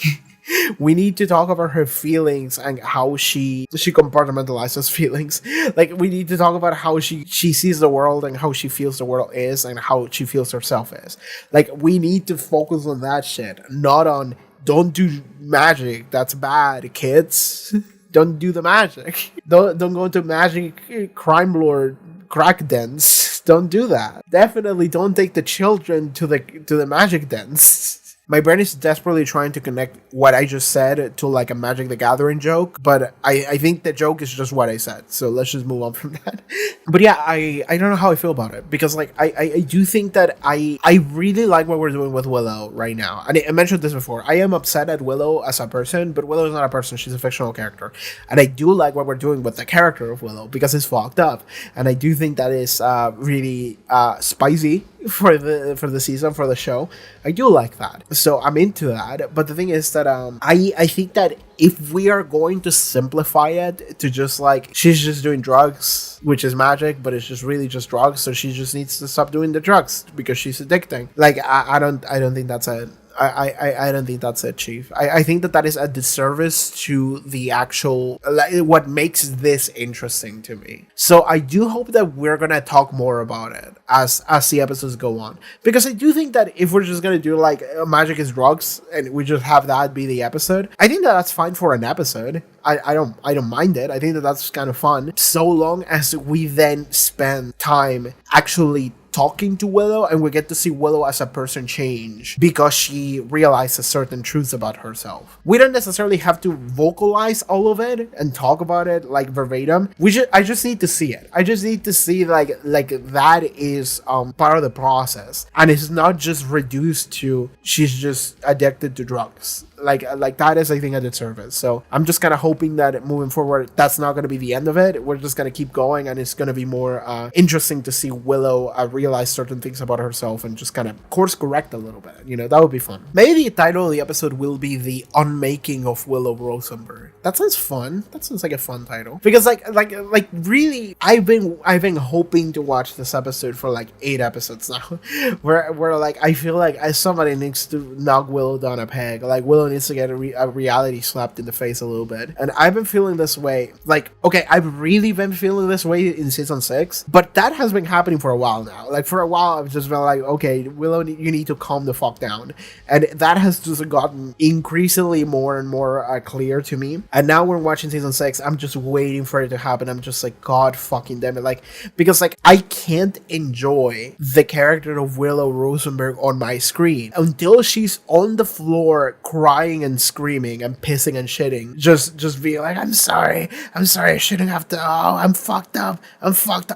[SPEAKER 1] We need to talk about her feelings and how she compartmentalizes feelings. Like, we need to talk about how she sees the world and how she feels the world is and how she feels herself is. Like, we need to focus on that shit, not on don't do magic. That's bad, kids. Don't do the magic. Don't go into magic crime lord crack dens. Don't do that. Definitely don't take the children to the magic dens. My brain is desperately trying to connect what I just said to like a Magic the Gathering joke, but I think the joke is just what I said, so let's just move on from that. But yeah, I don't know how I feel about it, because like I do think that I really like what we're doing with Willow right now. And I mentioned this before, I am upset at Willow as a person, but Willow is not a person, she's a fictional character. And I do like what we're doing with the character of Willow, because it's fucked up. And I do think that is really spicy for the season, for the show. I do like that, so I'm into that. But the thing is that I think that if we are going to simplify it to just like she's just doing drugs, which is magic, but it's just really just drugs, so she just needs to stop doing the drugs because she's addicting. Like I don't think that's a I don't think that's it, Chief. I think that is a disservice to the actual, like, what makes this interesting to me. So I do hope that we're gonna talk more about it as the episodes go on, because I do think that if we're just gonna do like magic is drugs and we just have that be the episode, I think that that's fine for an episode. I don't mind it. I think that that's kind of fun, so long as we then spend time actually talking to Willow and we get to see Willow as a person change because she realizes certain truths about herself. We don't necessarily have to vocalize all of it and talk about it like verbatim. I just need to see it. I just need to see like that is part of the process, and it's not just reduced to she's just addicted to drugs. Like that is, I think, a disservice. So I'm just kind of hoping that moving forward, that's not going to be the end of it. We're just going to keep going, and it's going to be more interesting to see Willow realize certain things about herself and just kind of course correct a little bit. You know, that would be fun. Maybe the title of the episode will be The Unmaking of Willow Rosenberg. That sounds fun. That sounds like a fun title. Because like really, I've been hoping to watch this episode for like 8 episodes now, where like I feel like somebody needs to knock Willow down a peg. Like Willow needs to get a reality slapped in the face a little bit. And I've been feeling this way. Like, okay, I've really been feeling this way in season 6, but that has been happening for a while now. Like, for a while, I've just been like, okay, Willow, you need to calm the fuck down. And that has just gotten increasingly more and more clear to me. And now we're watching season 6, I'm just waiting for it to happen. I'm just like, God fucking damn it. Like, because like, I can't enjoy the character of Willow Rosenberg on my screen until she's on the floor crying and screaming and pissing and shitting, just being like, I'm sorry, I shouldn't have to, I'm fucked up.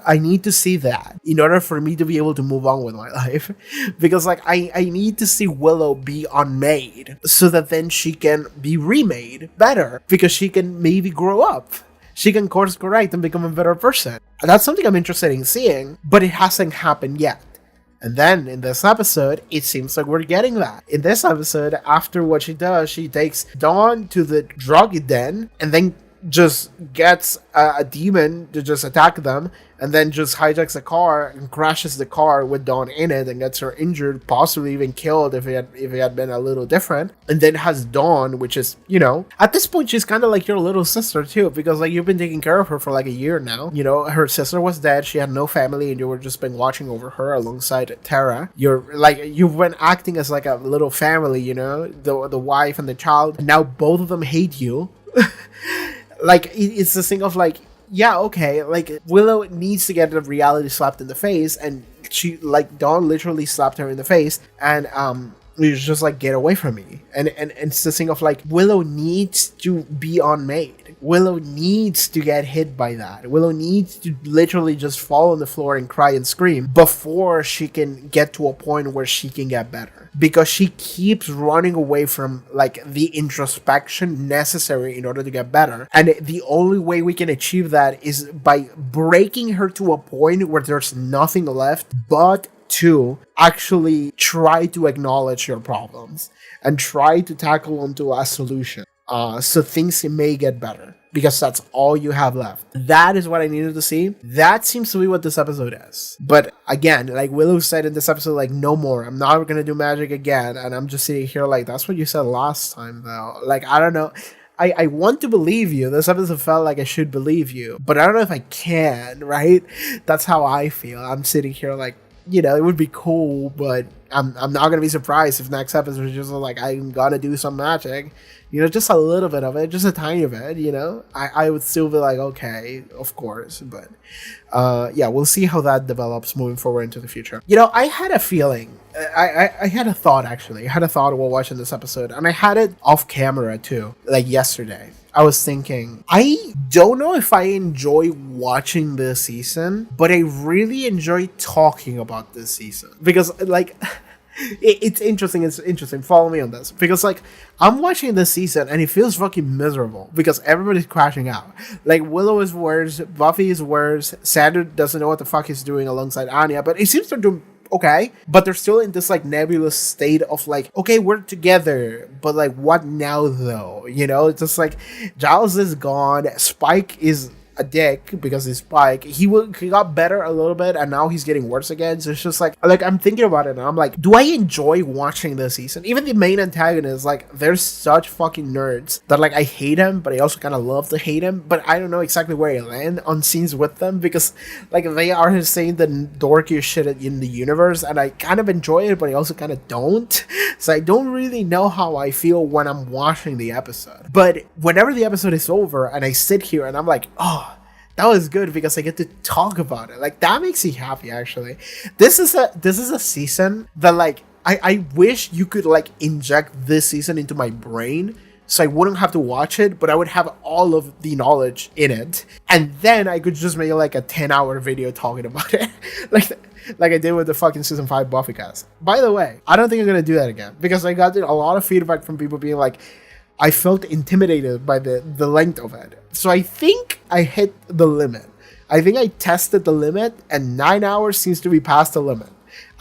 [SPEAKER 1] I need to see that in order for me to be able to move on with my life. Because like I need to see Willow be unmade so that then she can be remade better, because she can maybe grow up. She can course correct and become a better person. That's something I'm interested in seeing, but it hasn't happened yet. And then in this episode, it seems like we're getting that. In this episode, after what she does, she takes Dawn to the drug den and then just gets a demon to just attack them, and then just hijacks a car and crashes the car with Dawn in it and gets her injured, possibly even killed if it had been a little different. And then has Dawn, which is, you know, at this point she's kind of like your little sister too, because like you've been taking care of her for like a year now. You know, her sister was dead, she had no family, and you were just been watching over her alongside Tara. You've been acting as like a little family, you know, the wife and the child. And now both of them hate you. Like, it's this thing of like, yeah, okay, like Willow needs to get the reality slapped in the face, and she, like, Dawn literally slapped her in the face, and It's just like, get away from me. And it's this thing of like, Willow needs to be unmade. Willow needs to get hit by that. Willow needs to literally just fall on the floor and cry and scream before she can get to a point where she can get better. Because she keeps running away from like the introspection necessary in order to get better. And the only way we can achieve that is by breaking her to a point where there's nothing left but to actually try to acknowledge your problems and try to tackle onto a solution, so things may get better, because that's all you have left. That is what I needed to see. That seems to be what this episode is. But again, like Willow said in this episode, like, no more. I'm not gonna do magic again. And I'm just sitting here like, that's what you said last time, though. Like, I don't know. I want to believe you. This episode felt like I should believe you, but I don't know if I can, right? That's how I feel. I'm sitting here like, you know, it would be cool, but I'm not gonna be surprised if next episode is just like, I'm gonna do some magic, you know, just a little bit of it, just a tiny bit, you know. I would still be like, okay, of course, but yeah, we'll see how that develops moving forward into the future. You know, I had a feeling, I had a thought, actually. I had a thought while watching this episode, and I had it off camera too, like yesterday. I was thinking, I don't know if I enjoy watching this season, but I really enjoy talking about this season. Because, like, it's interesting. Follow me on this. Because, like, I'm watching this season and it feels fucking miserable because everybody's crashing out. Like, Willow is worse, Buffy is worse, Xander doesn't know what the fuck he's doing alongside Anya, but it seems to do okay, but they're still in this like nebulous state of like, okay, we're together, but like, what now though? You know, it's just like, Giles is gone, Spike is a dick because he's Spike. He got better a little bit and now he's getting worse again. So it's just like I'm thinking about it and I'm like, do I enjoy watching this season? Even the main antagonist, like, they're such fucking nerds that like I hate him, but I also kind of love to hate him. But I don't know exactly where I land on scenes with them because like they are saying the dorkiest shit in the universe and I kind of enjoy it, but I also kind of don't. So I don't really know how I feel when I'm watching the episode. But whenever the episode is over and I sit here and I'm like, oh, that was good because I get to talk about it. Like, that makes me happy, actually. This is a season that, like, I wish you could, like, inject this season into my brain so I wouldn't have to watch it, but I would have all of the knowledge in it. And then I could just make, like, a 10-hour video talking about it. like I did with the fucking season 5 Buffy cast. By the way, I don't think I'm going to do that again because I got a lot of feedback from people being like, I felt intimidated by the length of it. So I think I hit the limit. I think I tested the limit and 9 hours seems to be past the limit.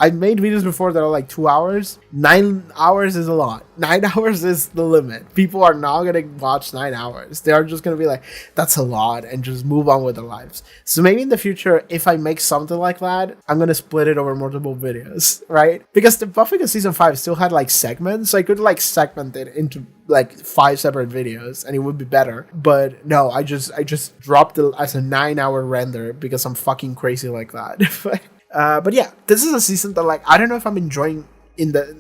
[SPEAKER 1] I've made videos before that are like 2 hours. 9 hours is a lot. 9 hours is the limit. People are not going to watch 9 hours. They are just going to be like, that's a lot, and just move on with their lives. So maybe in the future, if I make something like that, I'm going to split it over multiple videos, right? Because the Buffy season 5 still had like segments. So I could like segment it into like 5 separate videos and it would be better. But no, I just dropped it as a 9-hour render because I'm fucking crazy like that. But yeah, this is a season that like I don't know if I'm enjoying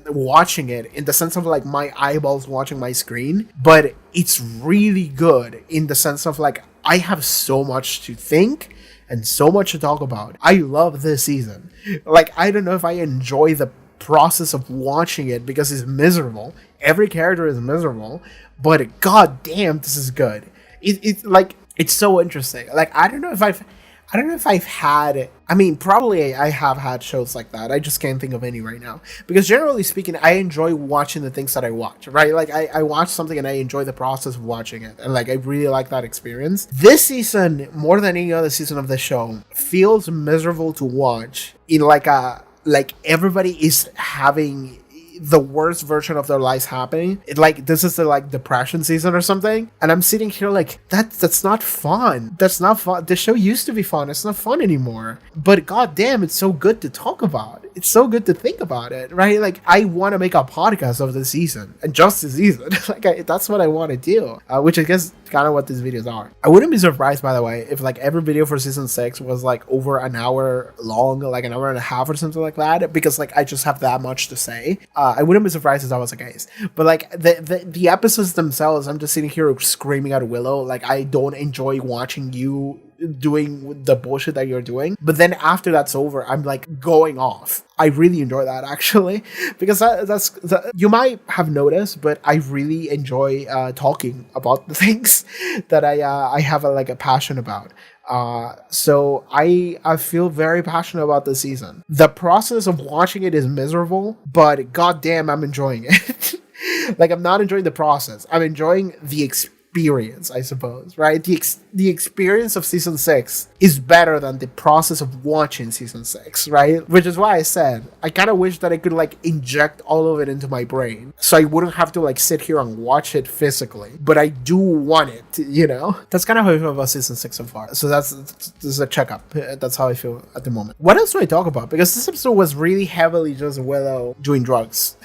[SPEAKER 1] watching it in the sense of like my eyeballs watching my screen, but it's really good in the sense of like I have so much to think and so much to talk about. I love this season. Like, I don't know if I enjoy the process of watching it because it's miserable. Every character is miserable, but god damn, this is good. It's like, it's so interesting. Like, I don't know if I've had, I mean, probably I have had shows like that. I just can't think of any right now. Because generally speaking, I enjoy watching the things that I watch, right? Like, I watch something and I enjoy the process of watching it. And, like, I really like that experience. This season, more than any other season of the show, feels miserable to watch in, like, everybody is having the worst version of their lives happening. Like, this is the like depression season or something, and I'm sitting here like, that's not fun. That's not fun. The show used to be fun. It's not fun anymore. But god damn, it's so good to talk about. It's so good to think about it, right? Like, I want to make a podcast of the season and just the season. Like, that's what I want to do, which I guess kind of what these videos are. I wouldn't be surprised, by the way, if like every video for season 6 was like over an hour long, like an hour and a half or something like that, because like I just have that much to say. I wouldn't be surprised if that was the case. But like the episodes themselves, I'm just sitting here screaming at Willow. Like, I don't enjoy watching you doing the bullshit that you're doing. But then after that's over, I'm like going off. I really enjoy that actually, because you might have noticed, but I really enjoy talking about the things that I have a passion about. So I feel very passionate about this season. The process of watching it is miserable, but goddamn, I'm enjoying it. Like, I'm not enjoying the process. I'm enjoying the experience, I suppose, right? The experience of season 6 is better than the process of watching season 6, right? Which is why I said I kind of wish that I could like inject all of it into my brain so I wouldn't have to like sit here and watch it physically, but I do want it, you know? That's kind of how I feel about season 6 so far. So this is a checkup. That's how I feel at the moment. What else do I talk about? Because this episode was really heavily just Willow doing drugs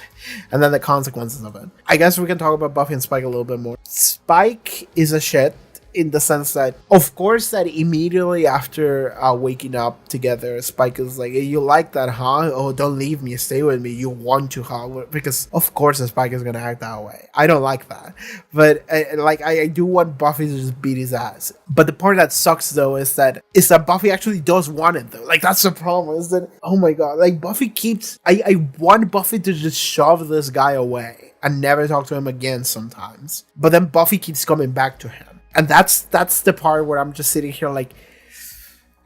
[SPEAKER 1] and then the consequences of it. I guess we can talk about Buffy and Spike a little bit more. Spike is a shit in the sense that, of course, that immediately after waking up together, Spike is like, hey, you like that, huh? Oh, don't leave me, stay with me, you want to, huh? Because of course Spike is gonna act that way. I don't like that, but I do want Buffy to just beat his ass. But the part that sucks though is that Buffy actually does want it though. Like, that's the problem, is that, oh my god, like Buffy keeps, I want Buffy to just shove this guy away and never talk to him again sometimes, but then Buffy keeps coming back to him. And that's the part where I'm just sitting here like,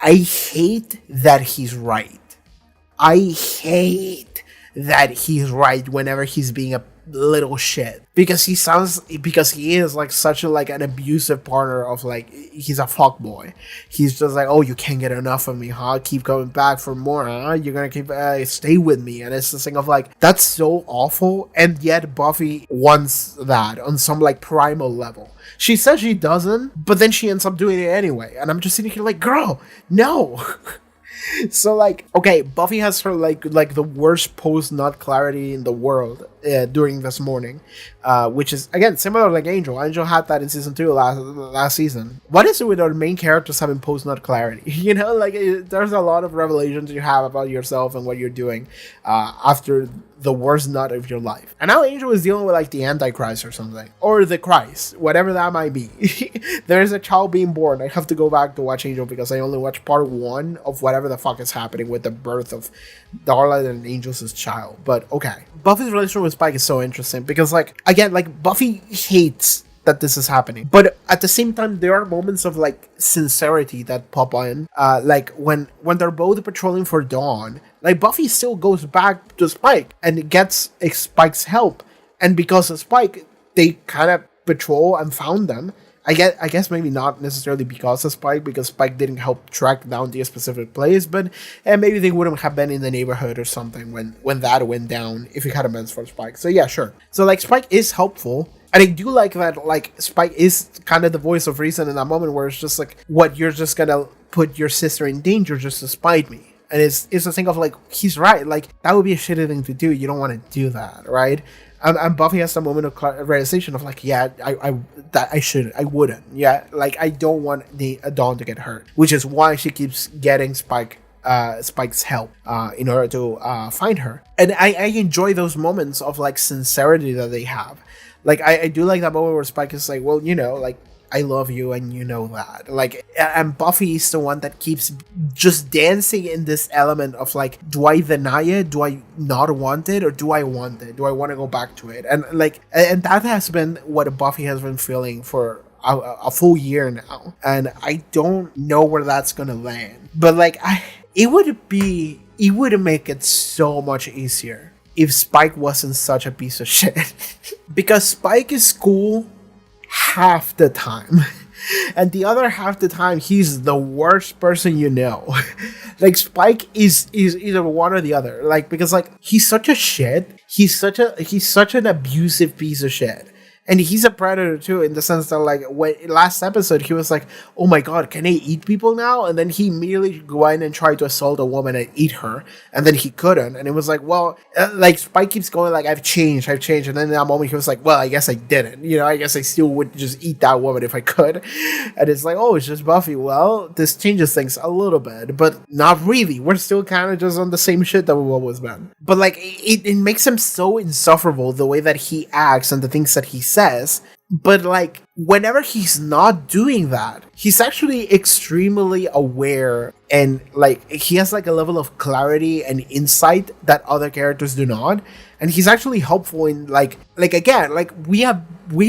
[SPEAKER 1] I hate that he's right. I hate that he's right whenever he's being a little shit. Because he is like such a like an abusive partner of like, he's a fuckboy. He's just like, oh, you can't get enough of me, huh? Keep coming back for more, huh? You're gonna keep stay with me. And it's this thing of like, that's so awful. And yet Buffy wants that on some like primal level. She says she doesn't, but then she ends up doing it anyway. And I'm just sitting here like, girl, no. So like, okay, Buffy has her like the worst post-nut clarity in the world during this morning, which is again similar like Angel. Angel had that in season 2 last season. What is it with our main characters having post-nut clarity? You know, like there's a lot of revelations you have about yourself and what you're doing after the worst nut of your life. And now Angel is dealing with like the Antichrist or something, or the Christ, whatever that might be. There is a child being born. I have to go back to watch Angel because I only watched part 1 of whatever the fuck is happening with the birth of Darla and Angel's child. But okay, Buffy's relationship with Spike is so interesting because like, again, like Buffy hates that this is happening, but at the same time there are moments of like sincerity that pop in, like when they're both patrolling for Dawn, like Buffy still goes back to Spike and gets Spike's help, and because of Spike they kind of patrol and found them. I guess maybe not necessarily because of Spike, because Spike didn't help track down the specific place, but maybe they wouldn't have been in the neighborhood or something when that went down if it hadn't been for Spike. So yeah, sure. So like Spike is helpful. And I do like that, like, Spike is kind of the voice of reason in that moment where it's just like, what, you're just gonna put your sister in danger just to spite me? And it's a thing of like, he's right, like, that would be a shitty thing to do, you don't want to do that, right? And Buffy has a moment of realization of like, yeah, I wouldn't, yeah, like, I don't want Dawn to get hurt, which is why she keeps getting Spike's help in order to find her. And I enjoy those moments of like sincerity that they have. Like, I do like that moment where Spike is like, well, you know, like, I love you and you know that. Like, and Buffy is the one that keeps just dancing in this element of like, do I deny it? Do I not want it? Or do I want it? Do I want to go back to it? And like, and that has been what Buffy has been feeling for a full year now. And I don't know where that's gonna land. But like, it would make it so much easier if Spike wasn't such a piece of shit. Because Spike is cool half the time. And the other half the time, he's the worst person you know. Like, Spike is either one or the other. Like, because like, he's such a shit. He's such an abusive piece of shit. And he's a predator too, in the sense that like, when last episode he was like, oh my god, can I eat people now? And then he immediately went and tried to assault a woman and eat her, and then he couldn't. And it was like, well, like, Spike keeps going like, I've changed. And then in that moment he was like, well, I guess I didn't. You know, I guess I still would just eat that woman if I could. And it's like, oh, it's just Buffy. Well, this changes things a little bit, but not really. We're still kind of just on the same shit that we've always been. But like, it makes him so insufferable, the way that he acts and the things that he says, But like, whenever he's not doing that, he's actually extremely aware, and like he has like a level of clarity and insight that other characters do not. And he's actually helpful in like again, like we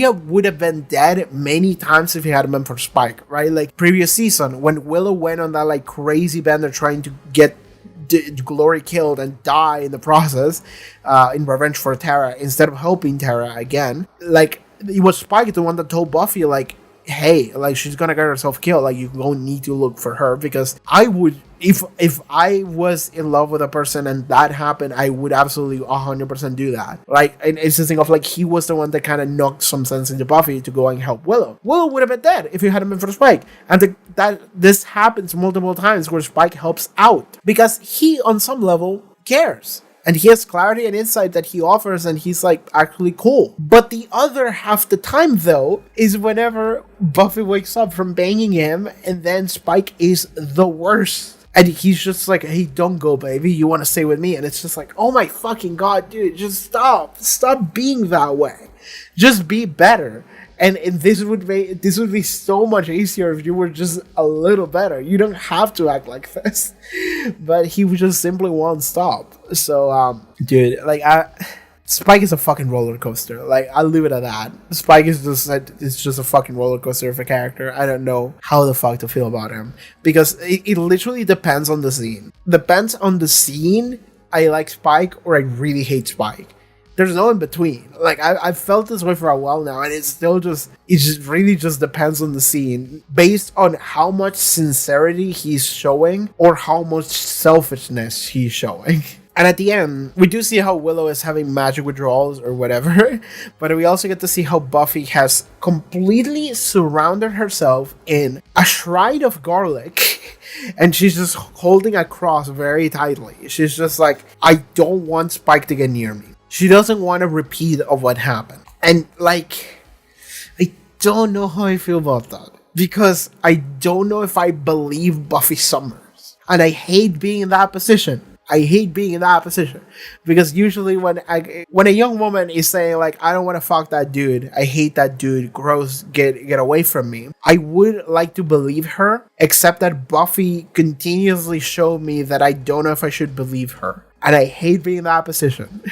[SPEAKER 1] would have been dead many times if he hadn't been for Spike, right? Like previous season when Willow went on that like crazy bender trying to get Glory killed and die in the process, in revenge for Tara, instead of helping Tara again. Like, it was Spike the one that told Buffy, like, hey, like, she's gonna get herself killed, like, you don't need to look for her. Because I would, if I was in love with a person and that happened, I would absolutely 100% do that. Like, and it's this thing of like, he was the one that kind of knocked some sense into Buffy to go and help Willow. Willow would have been dead if it hadn't been for Spike. And this happens multiple times where Spike helps out because he, on some level, cares. And he has clarity and insight that he offers, and he's like actually cool. But the other half the time, though, is whenever Buffy wakes up from banging him, and then Spike is the worst. And he's just like, hey, don't go, baby. You want to stay with me? And it's just like, oh my fucking God, dude, just stop. Stop being that way. Just be better. And this would be so much easier if you were just a little better. You don't have to act like this. But he just simply won't stop. So, dude, like, Spike is a fucking roller coaster. Like, I'll leave it at that. Spike is just a fucking roller coaster of a character. I don't know how the fuck to feel about him. Because it literally depends on the scene. Depends on the scene, I like Spike or I really hate Spike. There's no in between. Like, I've felt this way for a while now, and it just really just depends on the scene, based on how much sincerity he's showing or how much selfishness he's showing. And at the end, we do see how Willow is having magic withdrawals or whatever, but we also get to see how Buffy has completely surrounded herself in a shrine of garlic, and she's just holding a cross very tightly. She's just like, I don't want Spike to get near me. She doesn't want a repeat of what happened. And, like, I don't know how I feel about that. Because I don't know if I believe Buffy Summers. And I hate being in that position. Because usually when a young woman is saying, like, I don't want to fuck that dude, I hate that dude, gross, get away from me, I would like to believe her, except that Buffy continuously showed me that I don't know if I should believe her. And I hate being in that position.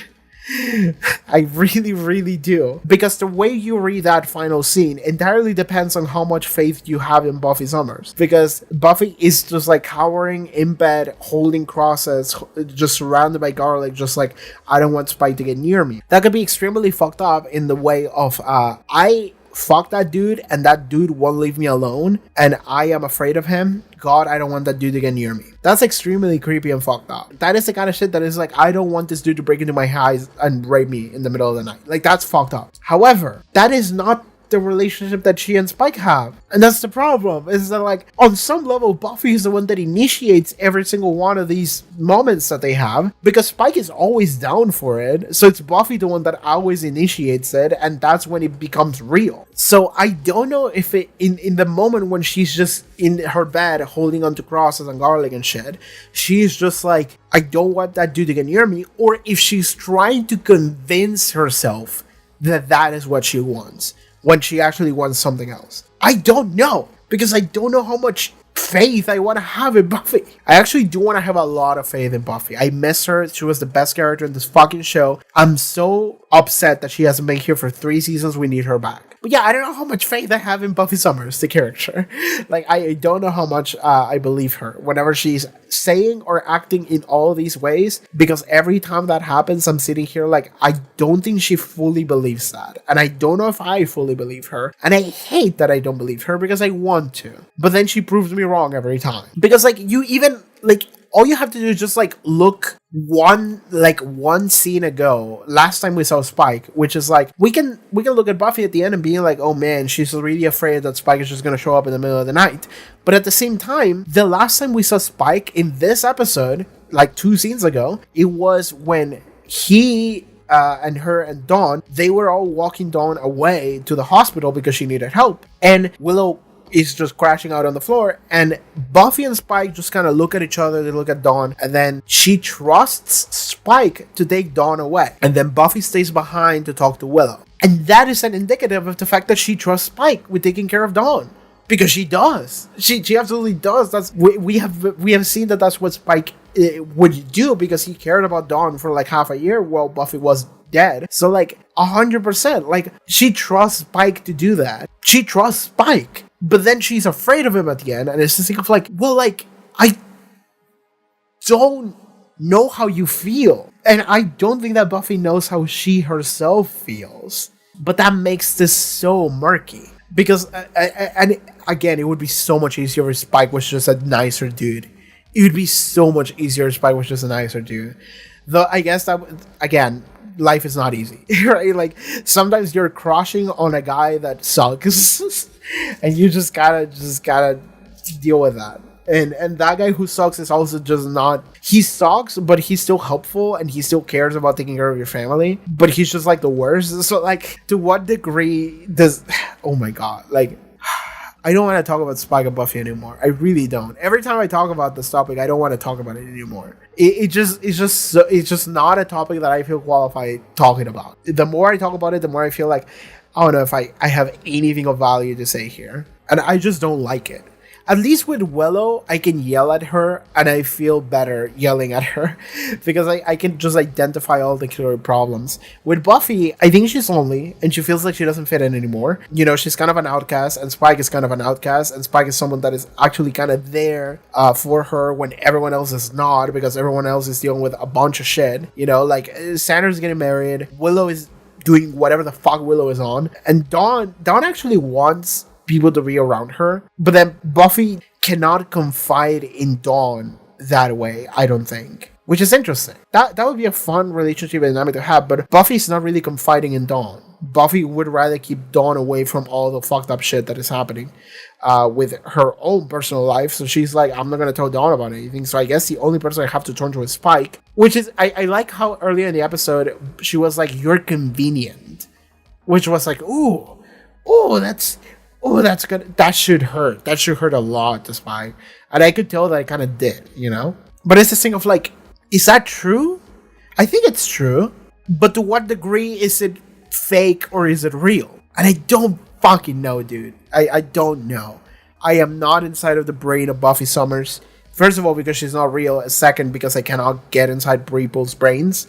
[SPEAKER 1] I really, really do. Because the way you read that final scene entirely depends on how much faith you have in Buffy Summers. Because Buffy is just like cowering in bed, holding crosses, just surrounded by garlic, just like, I don't want Spike to get near me. That could be extremely fucked up in the way of, I fuck that dude and that dude won't leave me alone and I am afraid of him. God, I don't want that dude to get near me. That's extremely creepy and fucked up. That is the kind of shit that is like, I don't want this dude to break into my house and rape me in the middle of the night. Like, that's fucked up. However, that is not the relationship that she and Spike have. And that's the problem, is that, like, on some level, Buffy is the one that initiates every single one of these moments that they have, because Spike is always down for it, so it's Buffy the one that always initiates it, and that's when it becomes real. So I don't know if it, in the moment when she's just in her bed holding onto crosses and garlic and shit, she's just like, I don't want that dude to get near me, or if she's trying to convince herself that that is what she wants, when she actually wants something else. I don't know, because I don't know how much faith I want to have in Buffy. I actually do want to have a lot of faith in Buffy. I miss her. She was the best character in this fucking show. I'm so upset that she hasn't been here for 3 seasons. We need her back. But yeah, I don't know how much faith I have in Buffy Summers, the character. Like, I don't know how much I believe her whenever she's saying or acting in all these ways, because every time that happens, I'm sitting here like, I don't think she fully believes that. And I don't know if I fully believe her. And I hate that I don't believe her, because I want to. But then she proves me wrong every time. Because, like, you even, like, all you have to do is just, like, look one scene ago, last time we saw Spike, which is like, we can look at Buffy at the end and being like, oh man, she's really afraid that Spike is just gonna show up in the middle of the night. But at the same time, the last time we saw Spike in this episode, like 2 scenes ago, it was when he and her and Dawn, they were all walking Dawn away to the hospital because she needed help. And Willow is just crashing out on the floor, and Buffy and Spike just kind of look at each other, they look at Dawn, and then she trusts Spike to take Dawn away, and then Buffy stays behind to talk to Willow. And that is an indicative of the fact that she trusts Spike with taking care of Dawn. Because she does. She absolutely does. That's we have seen that that's what Spike would do, because he cared about Dawn for like half a year while Buffy was dead. So like 100%, like she trusts Spike to do that. She trusts Spike, but then she's afraid of him at the end, and it's just like, well, like I don't know how you feel, and I don't think that Buffy knows how she herself feels. But that makes this so murky. Because, and again, it would be so much easier if Spike was just a nicer dude. It would be so much easier if Spike was just a nicer dude. Though, I guess that, again, life is not easy, right? Like, sometimes you're crushing on a guy that sucks, and you just gotta deal with that. And that guy who sucks is also just not... He sucks, but he's still helpful, and he still cares about taking care of your family. But he's just, like, the worst. So, like, to what degree does... Oh, my God. Like, I don't want to talk about Spike and Buffy anymore. I really don't. Every time I talk about this topic, I don't want to talk about it anymore. It's just not a topic that I feel qualified talking about. The more I talk about it, the more I feel like, I don't know if I have anything of value to say here. And I just don't like it. At least with Willow, I can yell at her, and I feel better yelling at her because I can just identify all the killer problems. With Buffy, I think she's lonely, and she feels like she doesn't fit in anymore. You know, she's kind of an outcast, and Spike is kind of an outcast, and Spike is someone that is actually kind of there for her when everyone else is not, because everyone else is dealing with a bunch of shit. You know, like, Sanders getting married, Willow is doing whatever the fuck Willow is on, and Dawn actually wants people to be around her, but then Buffy cannot confide in Dawn that way, I don't think, which is interesting. That would be a fun relationship dynamic to have, but Buffy's not really confiding in Dawn. Buffy would rather keep Dawn away from all the fucked up shit that is happening with her own personal life, so she's like, I'm not gonna tell Dawn about anything, so I guess the only person I have to turn to is Spike, which is, I like how earlier in the episode, she was like, you're convenient, which was like, ooh, that's good. That should hurt. That should hurt a lot to Spike. And I could tell that it kind of did, you know? But it's this thing of like, is that true? I think it's true. But to what degree is it fake or is it real? And I don't fucking know, dude. I don't know. I am not inside of the brain of Buffy Summers. First of all, because she's not real. Second, because I cannot get inside people's brains.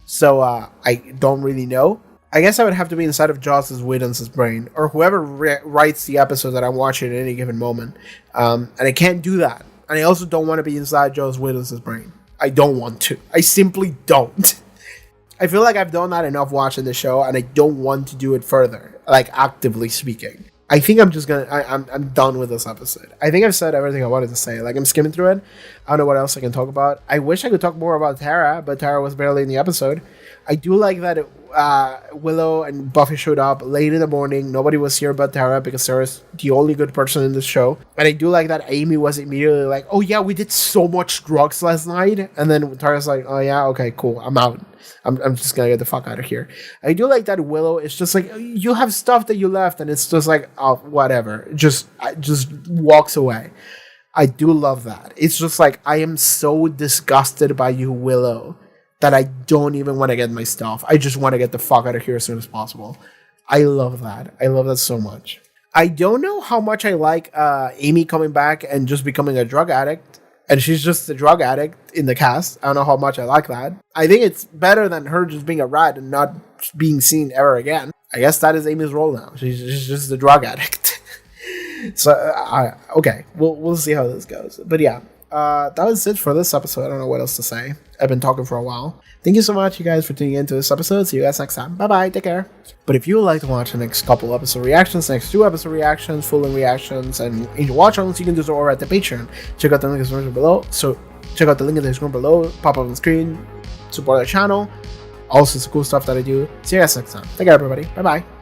[SPEAKER 1] So I don't really know. I guess I would have to be inside of Joss Whedon's brain, or whoever writes the episode that I'm watching at any given moment. And I can't do that. And I also don't want to be inside Joss Whedon's brain. I don't want to. I simply don't. I feel like I've done that enough watching the show, and I don't want to do it further, like actively speaking. I think I'm just gonna... I'm done with this episode. I think I've said everything I wanted to say. Like, I'm skimming through it. I don't know what else I can talk about. I wish I could talk more about Tara, but Tara was barely in the episode. I do like that Willow and Buffy showed up late in the morning. Nobody was here but Tara, because Tara's the only good person in this show. And I do like that Amy was immediately like, oh yeah, we did so much drugs last night. And then Tara's like, oh yeah, okay, cool, I'm out. I'm just gonna get the fuck out of here. I do like that Willow is just like, you have stuff that you left, and it's just like, oh, whatever. Just walks away. I do love that. It's just like, I am so disgusted by you, Willow, that I don't even want to get my stuff. I just want to get the fuck out of here as soon as possible. I love that. I love that so much. I don't know how much I like Amy coming back and just becoming a drug addict. And she's just a drug addict in the cast. I don't know how much I like that. I think it's better than her just being a rat and not being seen ever again. I guess that is Amy's role now. She's just a drug addict. So, okay. We'll see how this goes. But yeah. That was it for this episode. I don't know what else to say. I've been talking for a while. Thank you so much, you guys, for tuning into this episode. See you guys next time. Bye-bye. Take care. But if you would like to watch the next couple episode reactions, next 2 episode reactions, full-length reactions, and in watch alongs, you can do so over at the Patreon. Check out the link in the description below. So check out the link in the description below. Pop up on the screen. Support our channel. Also, some cool stuff that I do. See you guys next time. Take care, everybody. Bye-bye.